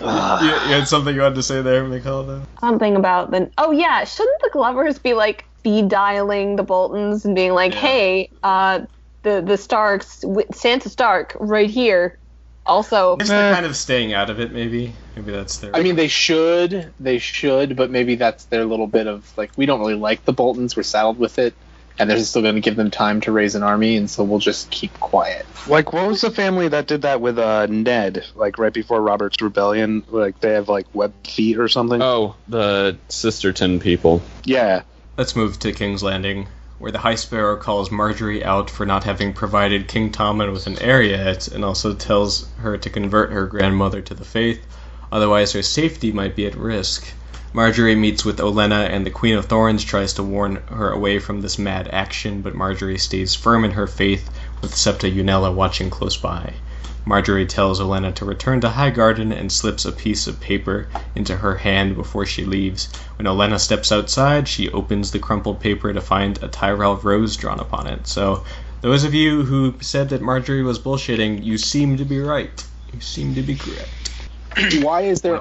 You had something you wanted to say there, Michal, though? Something about shouldn't the Glovers be like speed dialing the Boltons and being like, hey, the Starks, Sansa Stark right here. Also, they're kind of staying out of it, maybe. Maybe that's their... I mean, they should, but maybe that's their little bit of, like, we don't really like the Boltons, we're saddled with it, and they're still going to give them time to raise an army, and so we'll just keep quiet. Like, what was the family that did that with Ned, like, right before Robert's Rebellion? Like, they have, like, web feet or something? Oh, the Sisterton people. Yeah. Let's move to King's Landing, where the High Sparrow calls Marjorie out for not having provided King Tommen with an heir yet, and also tells her to convert her grandmother to the faith, otherwise her safety might be at risk. Marjorie meets with Olenna, and the Queen of Thorns tries to warn her away from this mad action, but Marjorie stays firm in her faith, with Septa Unella watching close by. Marjorie tells Olenna to return to Highgarden and slips a piece of paper into her hand before she leaves. When Olenna steps outside, she opens the crumpled paper to find a Tyrell rose drawn upon it. So, those of you who said that Marjorie was bullshitting, you seem to be right. You seem to be correct. Why is there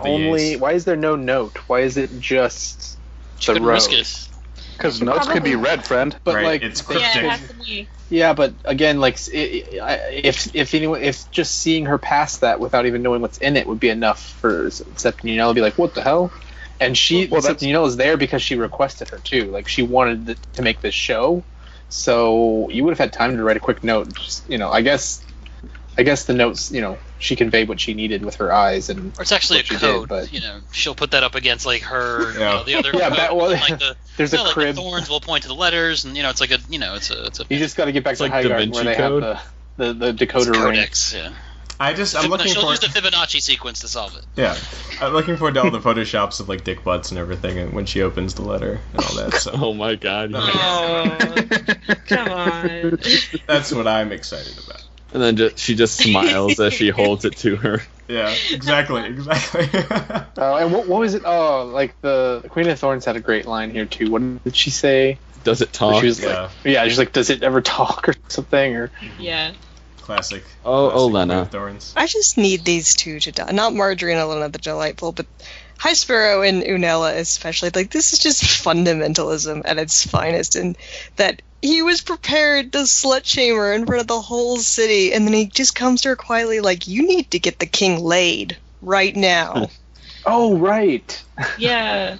no note? Why is it just the rose? Because notes could be read, friend. But right, like, it's cryptic. Yeah, it has to be. Yeah, but again, like, if just seeing her pass that without even knowing what's in it would be enough for Septa to be like, what the hell? And Septa is there because she requested her too. Like, she wanted to make this show, so you would have had time to write a quick note. Just, I guess the notes, she conveyed what she needed with her eyes, and or it's actually a code. But she'll put that up against like her, the other. Code, there's a crib. The thorns will point to the letters, and it's like a, it's a. You just got to get back to Highgarden where they have the decoder codex. ring. Yeah. I'm looking she'll for. use the Fibonacci sequence to solve it. Yeah, I'm looking forward to all the photoshops of like dick butts and everything, and when she opens the letter and all that. So. Oh my god! Oh, come on. That's what I'm excited about. And then she just smiles as she holds it to her. Yeah, exactly. And what was it? Oh, like the Queen of Thorns had a great line here too. What did she say? Does it talk? She was she's like, does it ever talk or something? Or yeah. Classic. Olenna. Thorns. I just need these two to die. Not Marjorie and Olenna the Delightful, but High Sparrow and Unella especially. Like, this is just fundamentalism at its finest, and that he was prepared to slut shame her in front of the whole city, and then he just comes to her quietly like, you need to get the king laid right now. Oh, right. Yeah.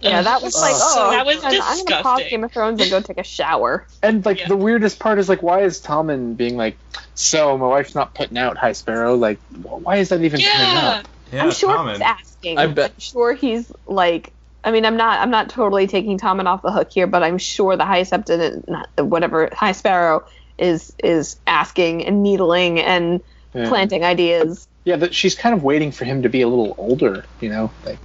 Yeah, that was like, that was disgusting. I'm gonna pause Game of Thrones and go take a shower. And like the weirdest part is like, why is Tommen being like, so my wife's not putting out High Sparrow? Like, why is that even coming up? Yeah, I'm sure Tommen. he's asking. I bet. I'm sure he's like. I mean, I'm not totally taking Tommen off the hook here, but I'm sure the High High Sparrow is asking and needling and planting ideas. Yeah, that she's kind of waiting for him to be a little older, like.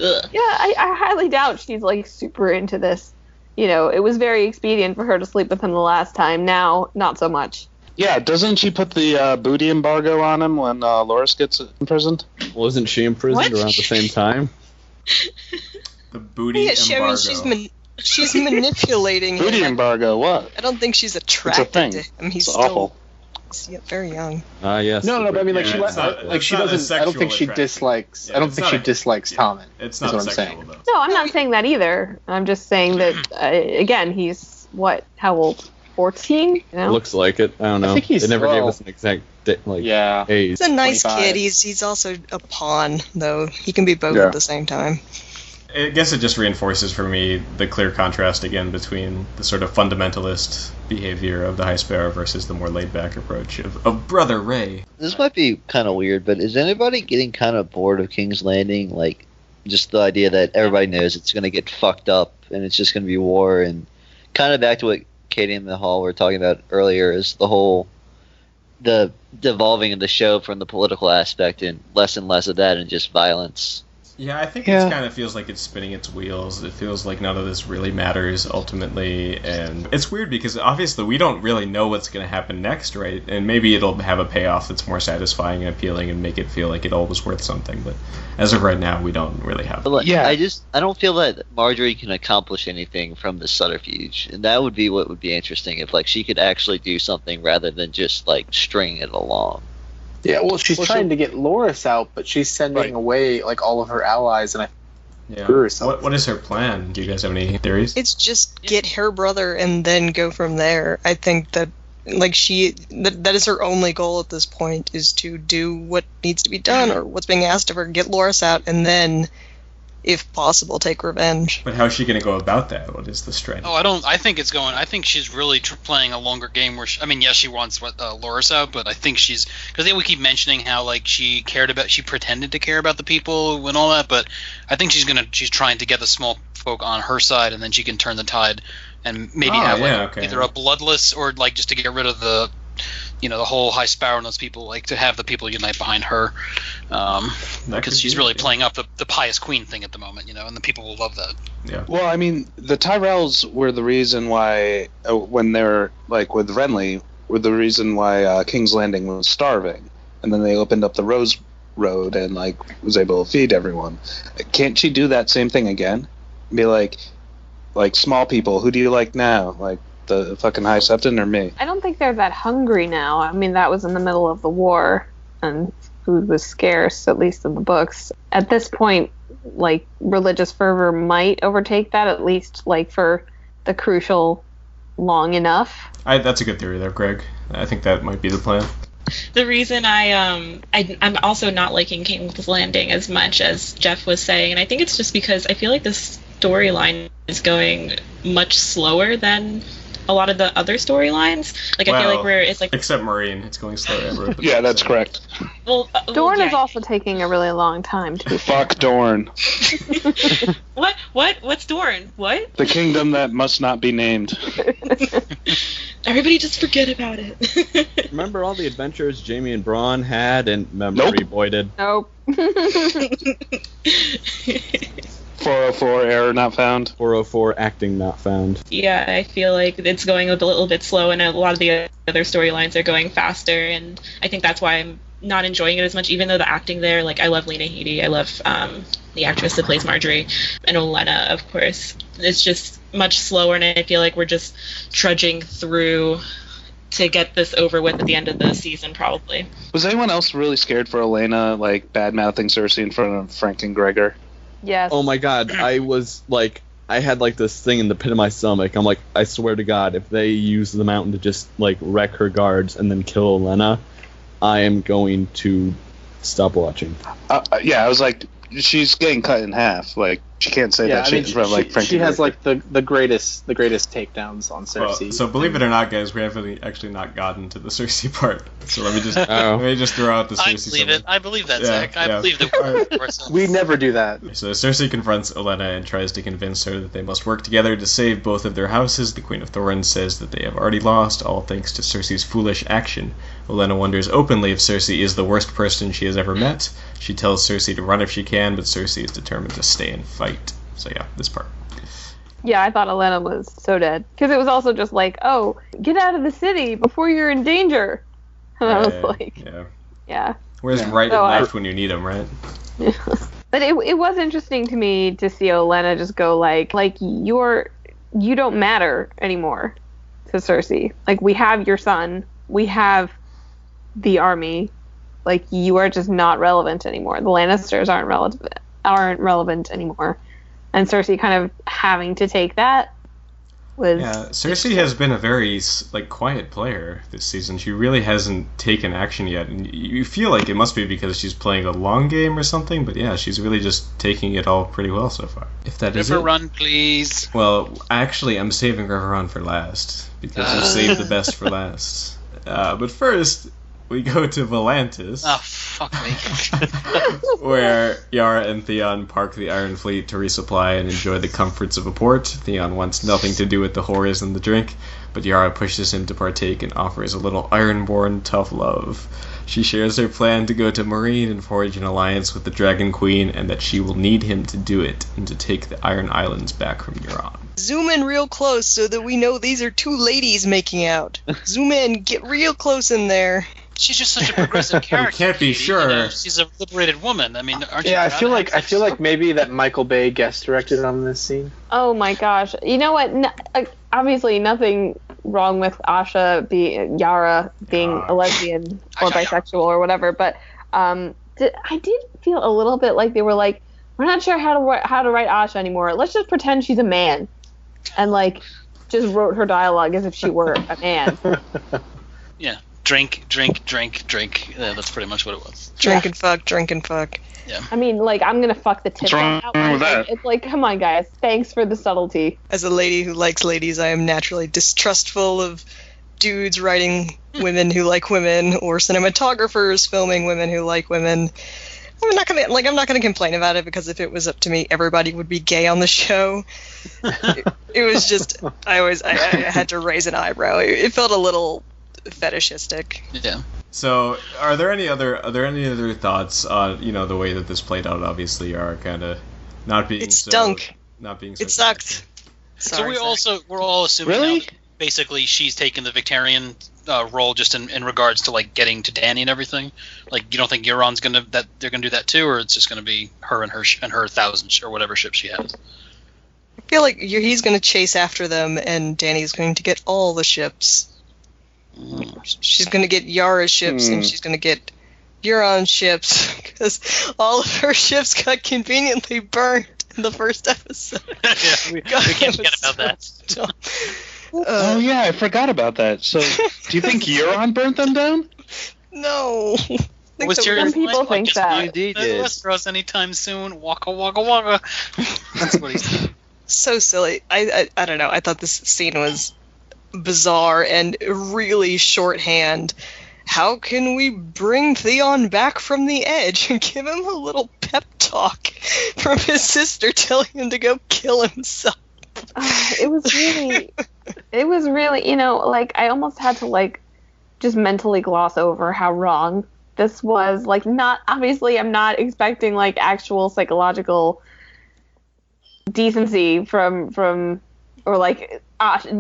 Ugh. Yeah, I highly doubt she's like super into this. It was very expedient for her to sleep with him the last time. Now, not so much. Yeah, doesn't she put the booty embargo on him when Loras gets imprisoned? Wasn't she imprisoned around the same time? The booty embargo. She's manipulating him. Booty embargo, what? I don't think she's attracted to him. He's it's awful. Still very young. Yes. No, but I mean, like, she doesn't. I don't think she dislikes. I don't think she dislikes Tommen. It's not what I'm sexual, saying. though. No, I'm not saying that either. I'm just saying that again, he's how old? 14? Looks like it. I don't know. I think he's they never gave 12. us an exact Yeah. age. He's a nice 25. kid. He's also a pawn, though. He can be both Yeah. at the same time. I guess it just reinforces for me the clear contrast again between the sort of fundamentalist behavior of the High Sparrow versus the more laid-back approach of Brother Ray. This might be kind of weird, but is anybody getting kind of bored of King's Landing? Like, just the idea that everybody knows it's going to get fucked up and it's just going to be war, and kind of back to what Katie and Michal were talking about earlier, is the devolving of the show from the political aspect and less of that and just violence. Yeah, I think it kind of feels like it's spinning its wheels. It feels like none of this really matters ultimately, and it's weird because obviously we don't really know what's going to happen next, right? And maybe it'll have a payoff that's more satisfying and appealing and make it feel like it all was worth something, but as of right now, we don't really have. But like, I don't feel that Marjorie can accomplish anything from the subterfuge, and that would be what would be interesting if like she could actually do something rather than just like string it along. Yeah, well, she's trying to get Loris out, but she's sending away like all of her allies, and I screw herself. What is her plan? Do you guys have any theories? It's just get her brother and then go from there. I think that like that is her only goal at this point, is to do what needs to be done or what's being asked of her, get Loris out, and then, if possible, take revenge. But how is she going to go about that? What is the strategy? I think she's really playing a longer game where yes, she wants Loris out, but I think she's, because we keep mentioning how like she pretended to care about the people and all that, but I think she's trying to get the small folk on her side, and then she can turn the tide and maybe either a bloodless or like just to get rid of the the whole High Sparrow and those people, like to have the people unite behind her, because she's really playing up the pious queen thing at the moment, and the people will love that. Yeah. Well, I mean, the Tyrells were the reason why, when they're like with Renly, were the reason why King's Landing was starving, and then they opened up the Rose Road and like was able to feed everyone. Can't she do that same thing again? Be like small people, who do you like now? Like the fucking High Septon or me? I don't think they're that hungry now. I mean, that was in the middle of the war, and food was scarce, at least in the books. At this point, like, religious fervor might overtake that, at least, like, for the crucial long enough. That's a good theory there, Greg. I think that might be the plan. The reason I'm also not liking King's Landing as much as Jeff was saying, and I think it's just because I feel like this storyline is going much slower than a lot of the other storylines. Like, I feel like it's like... Except Marine, it's going slower everywhere. Yeah, that's correct. Well, Dorne is also taking a really long time to be Fuck Dorne. What? What's Dorne? What? The kingdom that must not be named. Everybody just forget about it. Remember all the adventures Jaime and Bronn had, and memory voided? Nope. 404 error not found. 404 acting not found. Yeah, I feel like it's going a little bit slow, and a lot of the other storylines are going faster, and I think that's why I'm not enjoying it as much, even though the acting there, like, I love Lena Headey, I love the actress that plays Marjorie, and Olenna, of course. It's just much slower, and I feel like we're just trudging through to get this over with at the end of the season, probably. Was anyone else really scared for Olenna, like, bad-mouthing Cersei in front of Frank and Gregor? Yes. Oh my god, I was like, I had like this thing in the pit of my stomach. I'm like, I swear to God, if they use the mountain to just like wreck her guards and then kill Olenna, I am going to stop watching. Yeah, I was like, she's getting cut in half. Like, she can't say that shit in front of like Frank. She has like the greatest takedowns on Cersei. Well, so believe it or not, guys, we haven't actually not gotten to the Cersei part. So let me just throw out the Cersei. I believe that, Zach. I believe that. We never do that. So Cersei confronts Olenna and tries to convince her that they must work together to save both of their houses. The Queen of Thorns says that they have already lost, all thanks to Cersei's foolish action. Olenna wonders openly if Cersei is the worst person she has ever met. She tells Cersei to run if she can, but Cersei is determined to stay and fight. So yeah, this part. Yeah, I thought Olenna was so dead. Because it was also just like, oh, get out of the city before you're in danger. And I was like... Yeah. Where's right and left when you need them, right? Yeah. But it was interesting to me to see Olenna just go like you don't matter anymore to Cersei. Like, we have your son. We have the army. Like, you are just not relevant anymore. The Lannisters aren't relevant anymore. And Cersei kind of having to take that. was. Yeah, Cersei has been a very quiet player this season. She really hasn't taken action yet, and you feel like it must be because she's playing a long game or something. But yeah, she's really just taking it all pretty well so far. If that is it. Riverrun, please. Well, actually, I'm saving Riverrun for last because you saved the best for last. But first, we go to Volantis. Oh, fuck me. Where Yara and Theon park the Iron Fleet to resupply and enjoy the comforts of a port. Theon wants nothing to do with the horrors and the drink, but Yara pushes him to partake and offers a little Ironborn tough love. She shares her plan to go to Meereen and forge an alliance with the Dragon Queen, and that she will need him to do it and to take the Iron Islands back from Euron. Zoom in real close so that we know these are two ladies making out. Zoom in, get real close in there. She's just such a progressive character. Can't be Katie, sure. You know, she's a liberated woman. I mean, aren't you? Yeah, I proud feel of like that? maybe that Michael Bay guest directed on this scene. Oh my gosh! You know what? Obviously, nothing wrong with Yara being a lesbian or bisexual or whatever, but I did feel a little bit like they were like, we're not sure how to write Asha anymore. Let's just pretend she's a man, and just wrote her dialogue as if she were a man. Yeah. Drink. That's pretty much what it was. Drink and fuck. Yeah. I mean, I'm gonna fuck the tip wrong out. with that? It's like, come on, guys. Thanks for the subtlety. As a lady who likes ladies, I am naturally distrustful of dudes writing women who like women or cinematographers filming women who like women. I'm not gonna complain about it, because if it was up to me, everybody would be gay on the show. It was just I had to raise an eyebrow. It felt a little fetishistic. Yeah. So, are there any other thoughts on the way that this played out? Obviously, are kind of not being. It stunk. Not being. So it sucked. Sorry, so we're all assuming now that basically she's taken the Victorian role just in regards to getting to Dany and everything. You don't think Euron's they're gonna do that too, or it's just gonna be her and her 1,000 or whatever ship she has. I feel like he's gonna chase after them, and Dany's going to get all the ships. She's going to get Yara's ships, and she's going to get Euron's ships, because all of her ships got conveniently burned in the first episode. Yeah, we can't forget about that. Oh yeah, I forgot about that. So, do you think Euron burnt them down? No. Was Some people think that. Indeed, Westeros anytime soon. Waka waka waka. That's what he said. So silly. I don't know. I thought this scene was bizarre and really shorthand. How can we bring Theon back from the edge and give him a little pep talk from his sister telling him to go kill himself? It was really, I almost had to just mentally gloss over how wrong this was. Not obviously, I'm not expecting actual psychological decency from or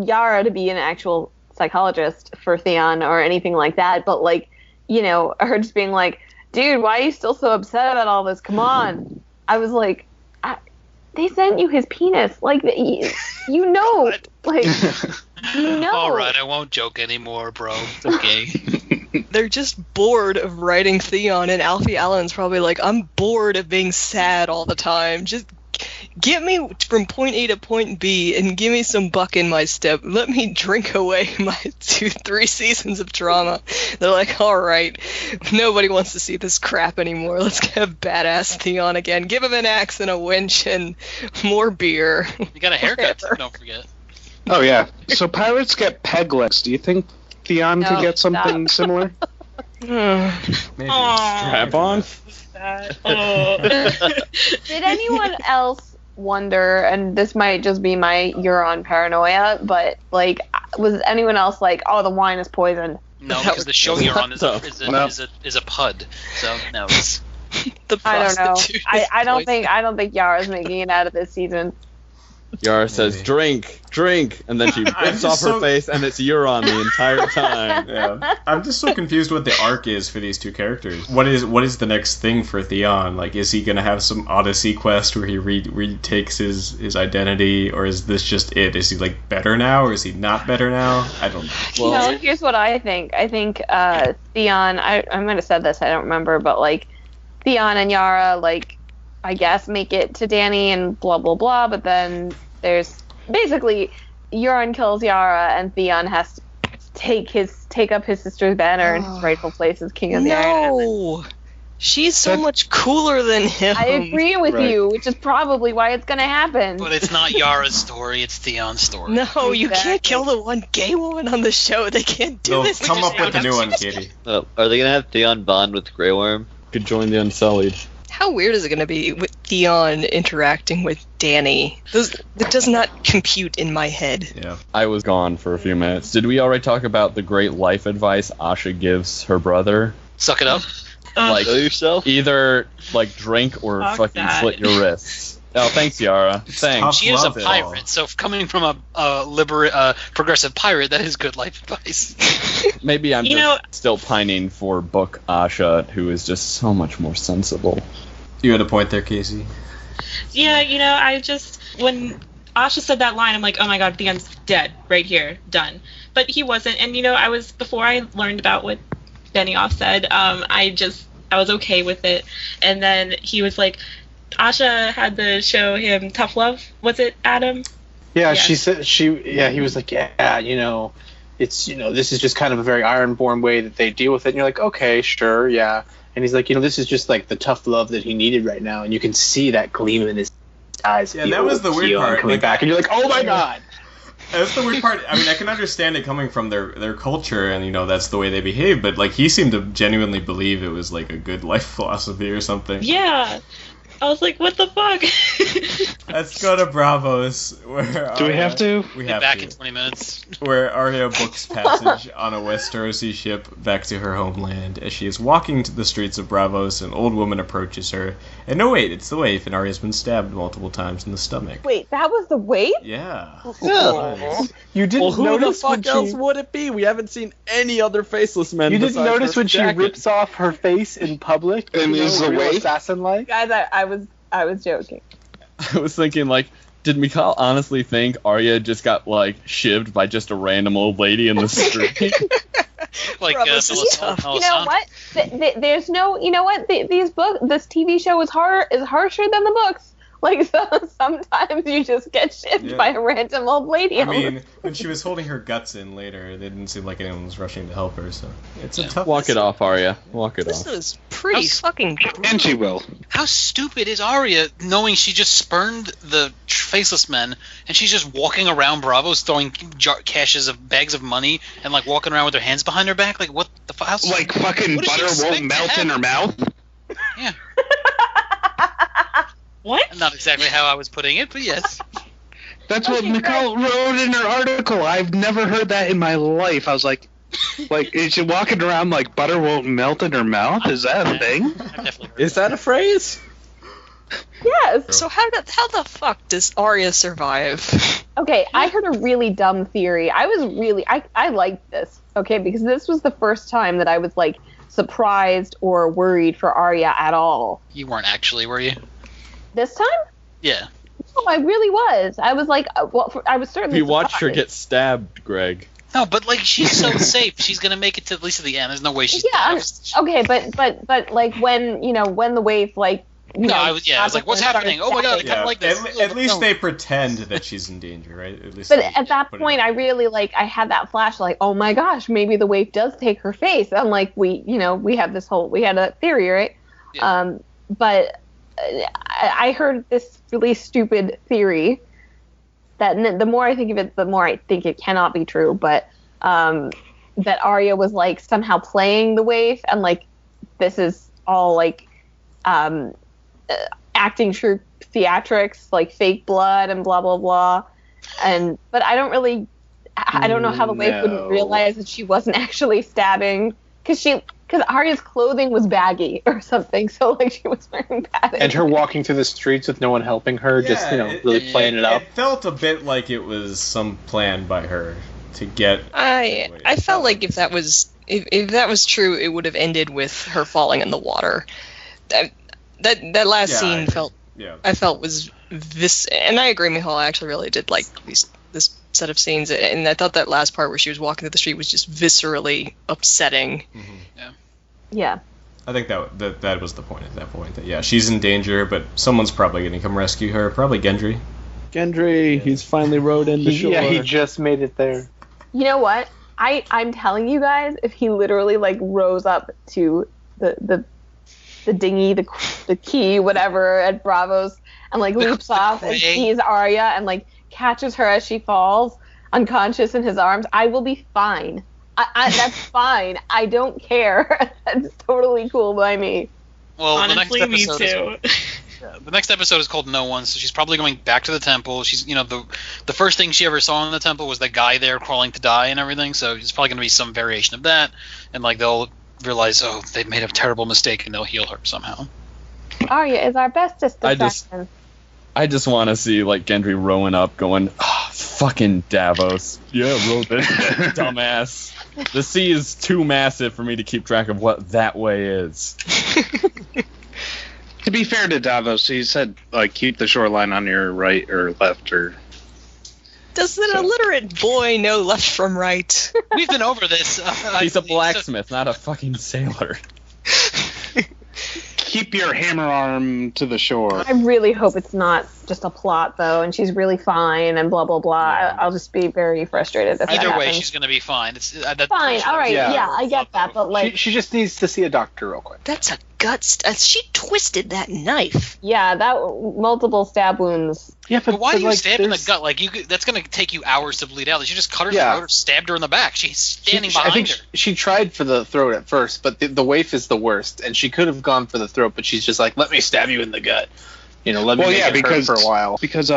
Yara to be an actual psychologist for Theon or anything like that, but her just being like, dude, why are you still so upset about all this? Come on. I was like, they sent you his penis. You know. All right, I won't joke anymore, bro. It's okay. They're just bored of writing Theon, and Alfie Allen's probably like, I'm bored of being sad all the time. Just get me from point A to point B and give me some buck in my step. Let me drink away my 2-3 seasons of drama. They're like, all right, nobody wants to see this crap anymore. Let's have badass Theon again. Give him an axe and a winch and more beer. You got a haircut, too, don't forget. Oh yeah. So pirates get peg legs. Do you think Theon could get something similar? Maybe. Strap on? Did anyone else wonder, and this might just be my Euron paranoia, but was anyone else oh, the wine is poisoned? No, because the show you're on is a pud. So no, it's the I don't know. prostitute. I don't think Yara's making it out of this season. Yara says, drink, and then she rips off her face, and it's Euron the entire time. Yeah, I'm just so confused what the arc is for these two characters. What is the next thing for Theon? Is he gonna have some Odyssey quest where he retakes his identity, or is this just it? Is he better now, or is he not better now? I don't know. Well, here's what I think. I think Theon. I might have said this. I don't remember, but Theon and Yara I guess make it to Dany and blah blah blah, but then there's basically Euron kills Yara, and Theon has to take up his sister's banner and his rightful place as king of the Iron Islands. No! She's so much cooler than him. I agree with you, which is probably why it's going to happen. But it's not Yara's story, it's Theon's story. No, you can't kill the one gay woman on the show. They can't do this. Come up with a new one, Katie. Oh, are they gonna have Theon bond with Grey Worm? Could join the Unsullied. How weird is it going to be with Theon interacting with Dany? That does not compute in my head. Yeah. I was gone for a few minutes. Did we already talk about the great life advice Asha gives her brother? Suck it up. Like, Kill yourself? either like drink or fucking slit your wrists. Oh, thanks, Yara. Thanks. She is a love it pirate, all. so coming from a progressive pirate, that is good life advice. Maybe I'm You just still pining for book Asha, who is just so much more sensible. You had a point there, Casey. Yeah, when Asha said that line, I'm like, oh my god, Theon's dead right here, done. But he wasn't, and before I learned about what Benioff said, I was okay with it. And then he was like, Asha had to show him tough love. Was it Adam? Yeah, she said he was like, it's this is just kind of a very Ironborn way that they deal with it. And you're like, okay, sure, yeah. And he's like, this is just like the tough love that he needed right now, and you can see that gleam in his eyes. Yeah, that was the weird part. Coming back, and you're like, oh my god. That's the weird part. I mean, I can understand it coming from their culture, and that's the way they behave. But like, he seemed to genuinely believe it was like a good life philosophy or something. Yeah. I was like, what the fuck? Let's go to Braavos. Do we have to? We Be have back to. in 20 minutes. Where Arya books passage on a Westerosi ship back to her homeland. As she is walking to the streets of Braavos, an old woman approaches her. And no, wait, it's the waif, and Arya's been stabbed multiple times in the stomach. Wait, that was the waif? Yeah. You didn't Well, who the notice when fuck else she... would it be? We haven't seen any other faceless men. You didn't besides notice her when she jacket. rips off her face in public? And is a real waif? assassin-like? Guys, I was joking. I was thinking, like, did Michal honestly think Arya just got, like, shivved by just a random old lady in the street? Like, Braavos is tough. You know what? There's no. You know what? This TV show is harsher than the books. Like, so sometimes you just get shipped by a random old lady. I mean, when she was holding her guts in later, it didn't seem like anyone was rushing to help her, so it's a tough... Walk it off, Arya. Walk it This off. is pretty fucking And she will. How stupid is Arya knowing she just spurned the faceless men and she's just walking around Braavos throwing caches of bags of money and like walking around with her hands behind her back? Like, what the fuck? Like fucking What does she butter expect won't to melt in her mouth? Yeah. What? Not exactly how I was putting it, but yes. That's what Michal wrote in her article. I've never heard that in my life. I was like, is she walking around like butter won't melt in her mouth? Is that a thing? I've definitely heard Is that a phrase? Yes. So how the fuck does Arya survive? Okay, I heard a really dumb theory. I liked this. Okay, because this was the first time that I was like surprised or worried for Arya at all. You weren't actually, were you? This time? Yeah. Oh, I really was. I was like, I was certainly. We watched her surprised. get stabbed, Greg. No, but like she's so safe. She's gonna make it to at least at the end. There's no way she's. Yeah. Okay, but like when the waif like. I was like, what's happening? Oh my god, I kind of like this. At least they pretend that she's in danger, right? At least. But at that point, I really I had that flash, like, oh my gosh, maybe the waif does take her face. I'm like, we had a theory, right? Yeah. But I heard this really stupid theory that the more I think of it, the more I think it cannot be true. But that Arya was like somehow playing the waif, and like this is all like acting true theatrics, like fake blood and blah blah blah. But I don't know how the waif wouldn't realize that she wasn't actually stabbing because Arya's clothing was baggy or something, so like she was wearing padding. And her walking through the streets with no one helping her, just really playing it up. It felt a bit like it was some plan by her to get. I felt like if that was true, it would have ended with her falling in the water. That last scene I felt was this, and I agree, Michal. I actually really did like this set of scenes, and I thought that last part where she was walking through the street was just viscerally upsetting. Mm-hmm. Yeah. I think that was the point at that point. That she's in danger, but someone's probably going to come rescue her. Probably Gendry. Gendry, he's finally rode in the shore. Yeah, he just made it there. You know what? I'm telling you guys, if he literally like rows up to the dinghy, the key, whatever, at Braavos, and like leaps off and sees Arya and like catches her as she falls unconscious in his arms, I will be fine. That's fine. I don't care. That's totally cool by me. Well, Honestly, the next episode me too. The next episode is called No One, so she's probably going back to the temple. She's, the first thing she ever saw in the temple was the guy there crawling to die and everything, so it's probably going to be some variation of that, and like they'll realize, oh, they've made a terrible mistake, and they'll heal her somehow. Arya is our bestest assassin. I just want to see like Gendry rowing up, going, fucking Davos. Yeah, rowed it, dumbass. The sea is too massive for me to keep track of what that way is. To be fair to Davos, he said, like, keep the shoreline on your right or left, or... Does an illiterate boy know left from right? We've been over this. He's a blacksmith, not a fucking sailor. Keep your hammer arm to the shore. I really hope it's not just a plot, though, and she's really fine and blah, blah, blah. Yeah. I'll just be very frustrated if Either that way, happens. she's going to be fine. It's Fine, all right, yeah, I get that, but like... She just needs to see a doctor real quick. That's a guts. She twisted that knife. Yeah, that multiple stab wounds. Yeah, But why do you like, stab in the gut? Like that's going to take you hours to bleed out. You just cut her throat or stabbed her in the back. She's standing behind I think her. she tried for the throat at first, but the waif is the worst, and she could have gone for the throat, but she's just like, let me stab you in the gut. Let me make it hurt for a while. Because,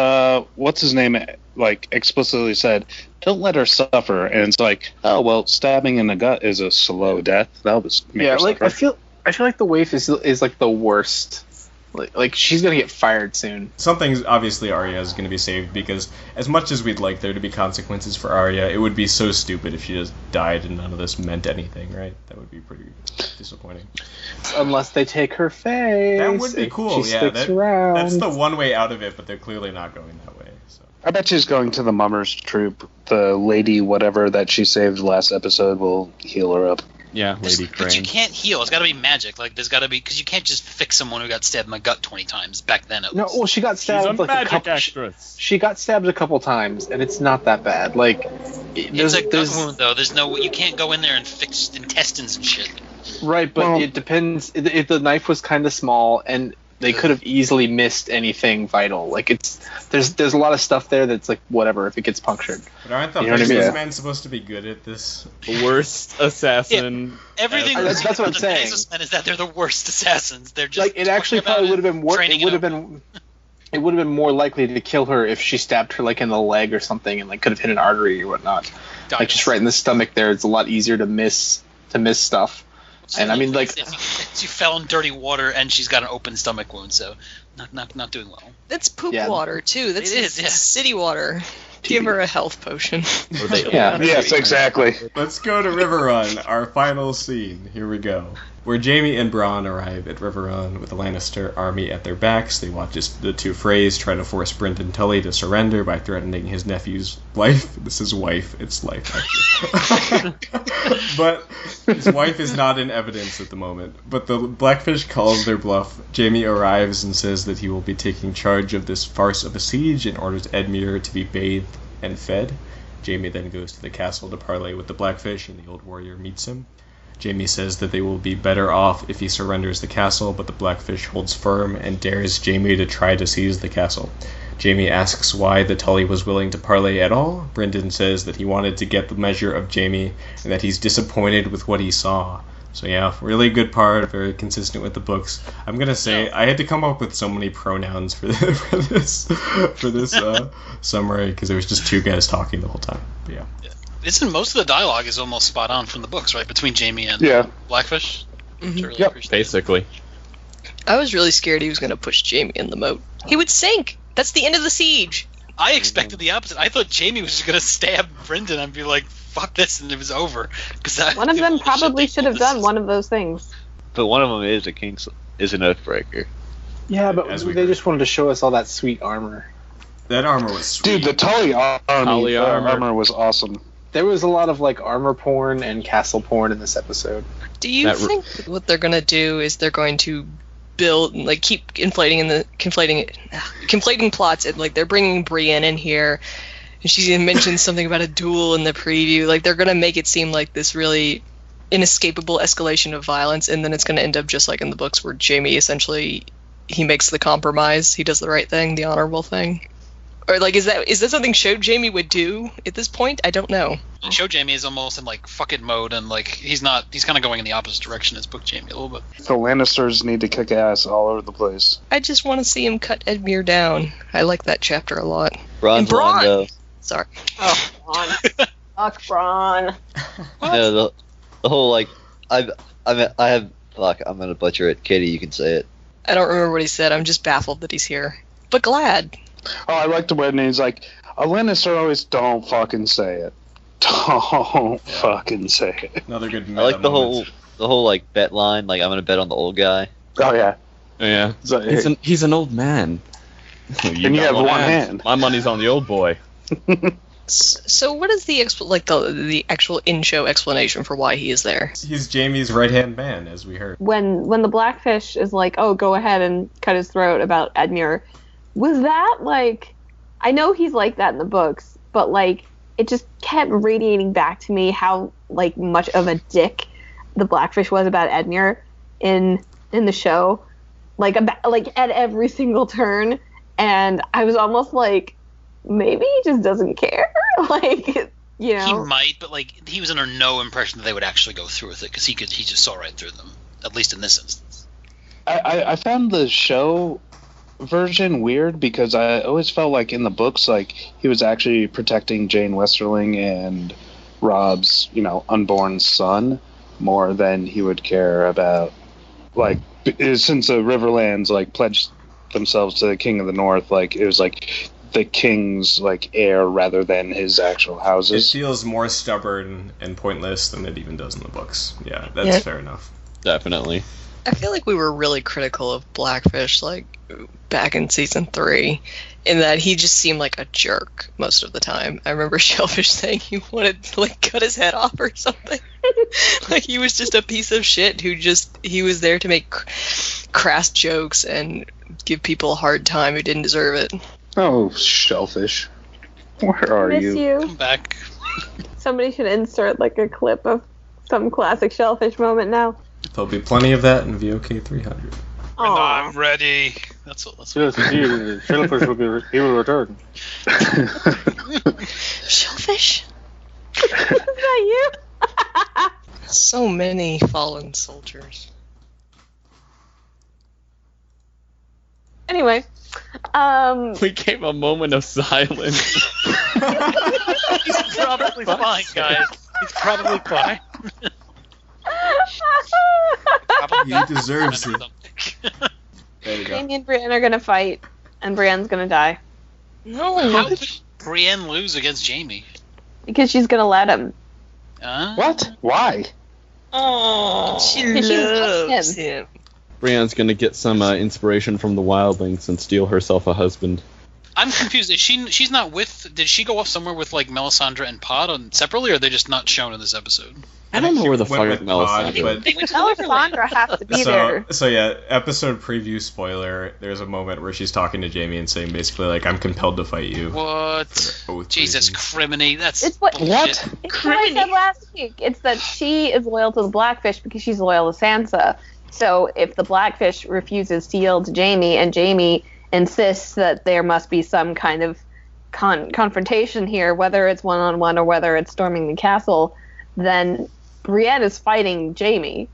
what's his name, like, explicitly said, don't let her suffer, and it's like, oh, well, stabbing in the gut is a slow death. That was like, I feel like the waif is like the worst. Like she's gonna get fired soon. Something's obviously Arya is gonna be saved, because as much as we'd like there to be consequences for Arya, it would be so stupid if she just died and none of this meant anything, right? That would be pretty disappointing. Unless they take her face. That would be cool. She Yeah, sticks around. that's the one way out of it, but they're clearly not going that way. So. I bet she's going to the Mummers troop. The lady whatever that she saved last episode will heal her up. Yeah, Lady But you Crane. can't heal. It's got to be magic. Like there's got to be, because you can't just fix someone who got stabbed in the gut 20 times. Back then it was. No, well, she got She's stabbed a like magic a couple. actress. She got stabbed a couple times, and it's not that bad. Like, It's a gut wound though. There's no, you can't go in there and fix intestines and shit. right, but it depends. If the knife was kind of small, and they could have easily missed anything vital. Like there's a lot of stuff there that's like whatever if it gets punctured. But aren't the You know what I mean? men supposed to be good at this? The worst assassin. Everything That's what I'm saying. Men is that they're the worst assassins. They're just Like it actually probably would have been more. training It would have over. been more likely to kill her if she stabbed her like in the leg or something and like could have hit an artery or whatnot. Like just right in the stomach there, it's a lot easier to miss stuff. And I mean, like, she fell in dirty water and she's got an open stomach wound, so not doing well. That's poop Yeah. water too. That's It is, yeah. city water. Give her a health potion. yeah. Yes, exactly. Let's go to Riverrun, our final scene. Here we go. Where Jaime and Bronn arrive at Riverrun with the Lannister army at their backs. They watch the two Freys try to force Brynden Tully to surrender by threatening his nephew's life. This is wife, it's life, actually. But his wife is not in evidence at the moment. But the Blackfish calls their bluff. Jaime arrives and says that he will be taking charge of this farce of a siege and orders Edmure to be bathed and fed. Jaime then goes to the castle to parley with the Blackfish, and the old warrior meets him. Jaime says that they will be better off if he surrenders the castle, but the Blackfish holds firm and dares Jaime to try to seize the castle. Jaime asks why the Tully was willing to parley at all. Brynden says that he wanted to get the measure of Jaime and that he's disappointed with what he saw. So yeah, really good part, very consistent with the books. I'm gonna say I had to come up with so many pronouns for this summary because there was just two guys talking the whole time. But yeah. Isn't most of the dialogue is almost spot on from the books, right? Between Jaime and Blackfish. Mhm. Which I really Yep. appreciate. Basically. I was really scared he was going to push Jaime in the moat. He would sink. That's the end of the siege. I expected the opposite. I thought Jaime was just gonna stab Brynden and be like, "Fuck this," and it was over. One of them probably should have done one of those things. But one of them is an Oathbreaker. Yeah, but As we they heard. just wanted to show us all that sweet armor. That armor was sweet. Dude, the Tully Tully armor. armor was awesome. There was a lot of like armor porn and castle porn in this episode. Do you think that what they're going to do is they're going to build and like keep conflating plots, and like they're bringing Brienne in here, and she's gonna mention something about a duel in the preview. Like they're gonna make it seem like this really inescapable escalation of violence, and then it's gonna end up just like in the books where Jaime essentially he makes the compromise, he does the right thing, the honorable thing. Or like is that something Show Jaime would do at this point? I don't know. Show Jaime is almost in like fuck it mode, and like he's kind of going in the opposite direction as book Jaime a little bit. The Lannisters need to kick ass all over the place. I just want to see him cut Edmure down. I like that chapter a lot. Bronze Lando. Sorry. Oh, Bronn. Fuck Bronn. No, the whole like I have fuck. I'm gonna butcher it. Katie, you can say it. I don't remember what he said. I'm just baffled that he's here, but glad. Oh, I like the way he's like, a Lannister always don't fucking say it. Don't fucking say it. Another good. I like the whole like bet line. Like I'm gonna bet on the old guy. Oh yeah. Yeah. So, He's an old man. And you have one hand. My money's on the old boy. So what is the actual in-show explanation for why he is there? He's Jaime's right-hand man, as we heard. When the Blackfish is like, oh, go ahead and cut his throat about Edmure, was that like, I know he's like that in the books, but like it just kept radiating back to me how like much of a dick the Blackfish was about Edmure in the show, like at every single turn, and I was almost like, maybe he just doesn't care, like, you know. He might, but like he was under no impression that they would actually go through with it because he just saw right through them, at least in this instance. I found the show version weird because I always felt like in the books like he was actually protecting Jane Westerling and Rob's unborn son more than he would care about, like, since the Riverlands like pledged themselves to the King of the North, like it was like the king's like heir rather than his actual houses. It feels more stubborn and pointless than it even does in the books. Yeah, that's fair enough. Definitely. I feel like we were really critical of Blackfish, like, back in season 3, in that he just seemed like a jerk most of the time. I remember Shellfish saying he wanted to, like, cut his head off or something. Like, he was just a piece of shit he was there to make crass jokes and give people a hard time who didn't deserve it. Oh, Shellfish. Where are Miss you? Come back. Somebody should insert like a clip of some classic Shellfish moment now. There'll be plenty of that in VOK 300. And I'm ready. That's what. Yes, indeed. Shellfish he will return. Shellfish? Is that you? So many fallen soldiers. Anyway, We gave a moment of silence. He's probably fine, guys. He's probably fine. He deserves it. There you go. Jaime and Brienne are gonna fight, and Brienne's gonna die How did Brienne lose against Jaime? because she's gonna let him. What? Why? Oh, She loves him. Brienne's gonna get some inspiration from the wildlings and steal herself a husband. I'm confused. She's not with? Did she go off somewhere with like Melisandre and Pod separately, or are they just not shown in this episode? I don't know where the Went fuck with Pod, Melisandre. but They went to the Riverlands. Melisandre has to be there. So yeah, episode preview spoiler. There's a moment where she's talking to Jaime and saying basically like, "I'm compelled to fight you." What? For both Jesus, reasons. criminy. That's It's what- bullshit. It's what I said last week. It's that she is loyal to the Blackfish because she's loyal to Sansa. So if the Blackfish refuses to yield to Jaime, and Jaime insists that there must be some kind of confrontation here, whether it's one-on-one or whether it's storming the castle, then Brienne is fighting Jaime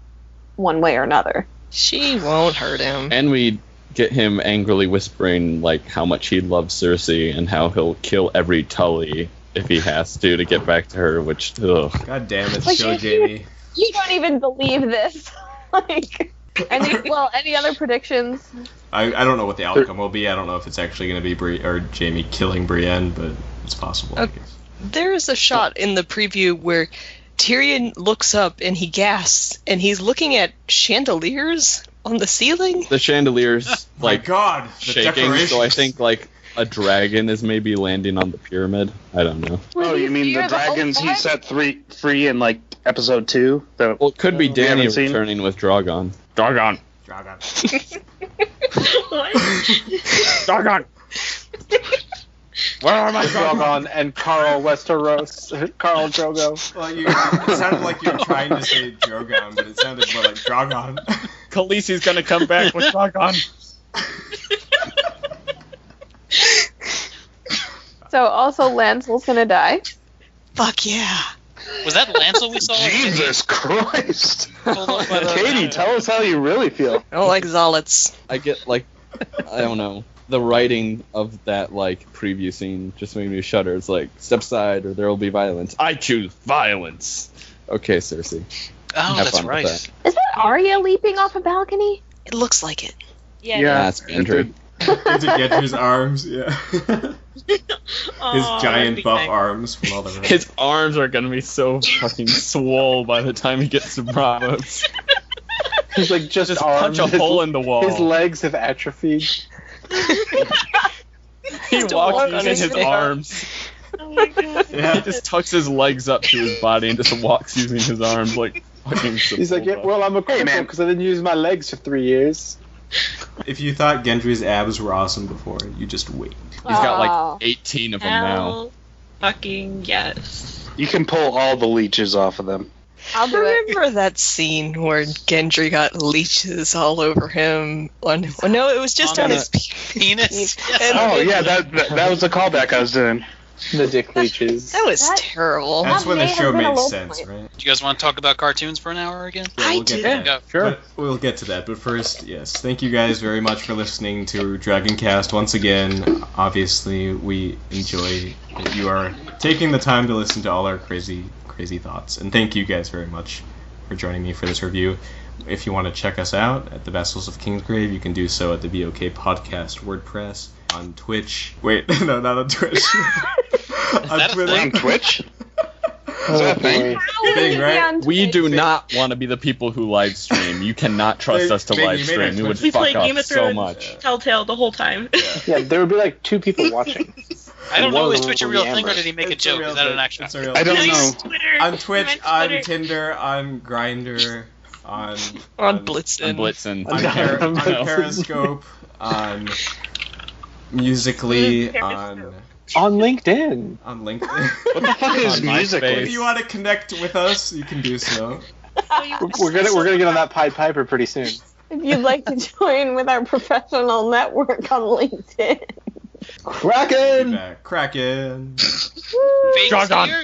one way or another. She won't hurt him. And we get him angrily whispering like how much he loves Cersei and how he'll kill every Tully if he has to get back to her, which, ugh. God damn it, Like, show Jaime. You don't even believe this. Like, any other predictions? I don't know what the outcome will be. I don't know if it's actually going to be Jaime killing Brienne, but it's possible. I guess. There is a shot in the preview where Tyrion looks up and he gasps, and he's looking at chandeliers on the ceiling. The chandeliers My God, the shaking, decorations. so I think like a dragon is maybe landing on the pyramid. I don't know. Oh, you mean the dragons he set free in like episode 2? Well, it could be we Dany haven't seen? returning with Drogon. Drogon. Dragon. What? Dragon! Where are my Dragon? Drogon and Carl Westeros. Carl Drogo. Well, it sounded like you were trying to say Drogon, but it sounded more like Dragon. Khaleesi's gonna come back with Dragon. So also Lancel's gonna die. Fuck yeah. Was that Lancel we saw? Jesus Christ! Hold on, but, Katie, tell us how you really feel. I don't like Zolets. I get, like, I don't know. The writing of that, like, preview scene just made me shudder. It's like, step aside or there will be violence. I choose violence. Okay, Cersei. Oh, Have that's fun with right. that. Is that Arya leaping off a balcony? It looks like it. Yeah. That's Gendry. Into Gendry's arms, yeah. Aw, His that'd giant be buff nice. arms from all the His arms are gonna be so fucking swole by the time he gets to Braavos. He's like just punch arms. a hole in the wall. His legs have atrophied. He Just walks walk using on his his feet. arms. Oh my god. Yeah. He just tucks his legs up to his body and just walks using his arms like fucking. He's like, yeah, well, I'm a cripple because I didn't use my legs for 3 years. If you thought Gendry's abs were awesome before, you just wait. He's got Oh. like 18 of them now. Hell fucking yes. You can pull all the leeches off of them. I'll do it. Remember that scene where Gendry got leeches all over him? Well, no, it was just On on the- his Penis. And- Oh yeah, that was the callback I was doing. The dick leeches. That was That- terrible. That's when the may have show been a made low sense, point. right? Do you guys want to talk about cartoons for an hour again? Yeah, I we'll get do. to that. Yeah, sure. But we'll get to that. But first, yes, thank you guys very much for listening to DragonCast once again. Obviously, we enjoy that you are taking the time to listen to all our crazy, crazy thoughts. And thank you guys very much for joining me for this review. If you want to check us out at the Vessels of Kingsgrave, you can do so at the VOK Podcast WordPress, on Twitch. Wait, no, not on Twitch. Is that a thing? On Twitch? Oh, that a thing? boy. How would Thing, it be right? on We Twitch? do not want to be the people who live stream. You cannot trust us to Big, live you made stream. it We would Twitch. We fuck played Game up of so Thrones much. Telltale the whole time. Yeah, there would be like 2 people watching. I don't know. One Is of Twitch a them real will be thing or Amber. did he make a It's joke? real Is that thing. an actual? It's a real I don't thing. know. Twitter. On Twitch, He meant on Twitter. Tinder, on Grindr, on On Blitzen. And Blitzen. on, On Periscope, on Musically, Periscope. On LinkedIn. on LinkedIn. What the fuck is On music? MySpace. If you want to connect with us, you can do so. We're gonna get on that Pied Piper pretty soon. If you'd like to join with our professional network on LinkedIn. Kraken. Kraken. Fate's Dragon. here?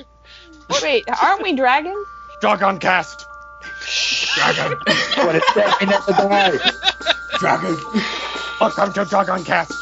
Wait, aren't we dragons? DragonCast. Dragon. What is that? I never die. Dragon. Welcome to DragonCast.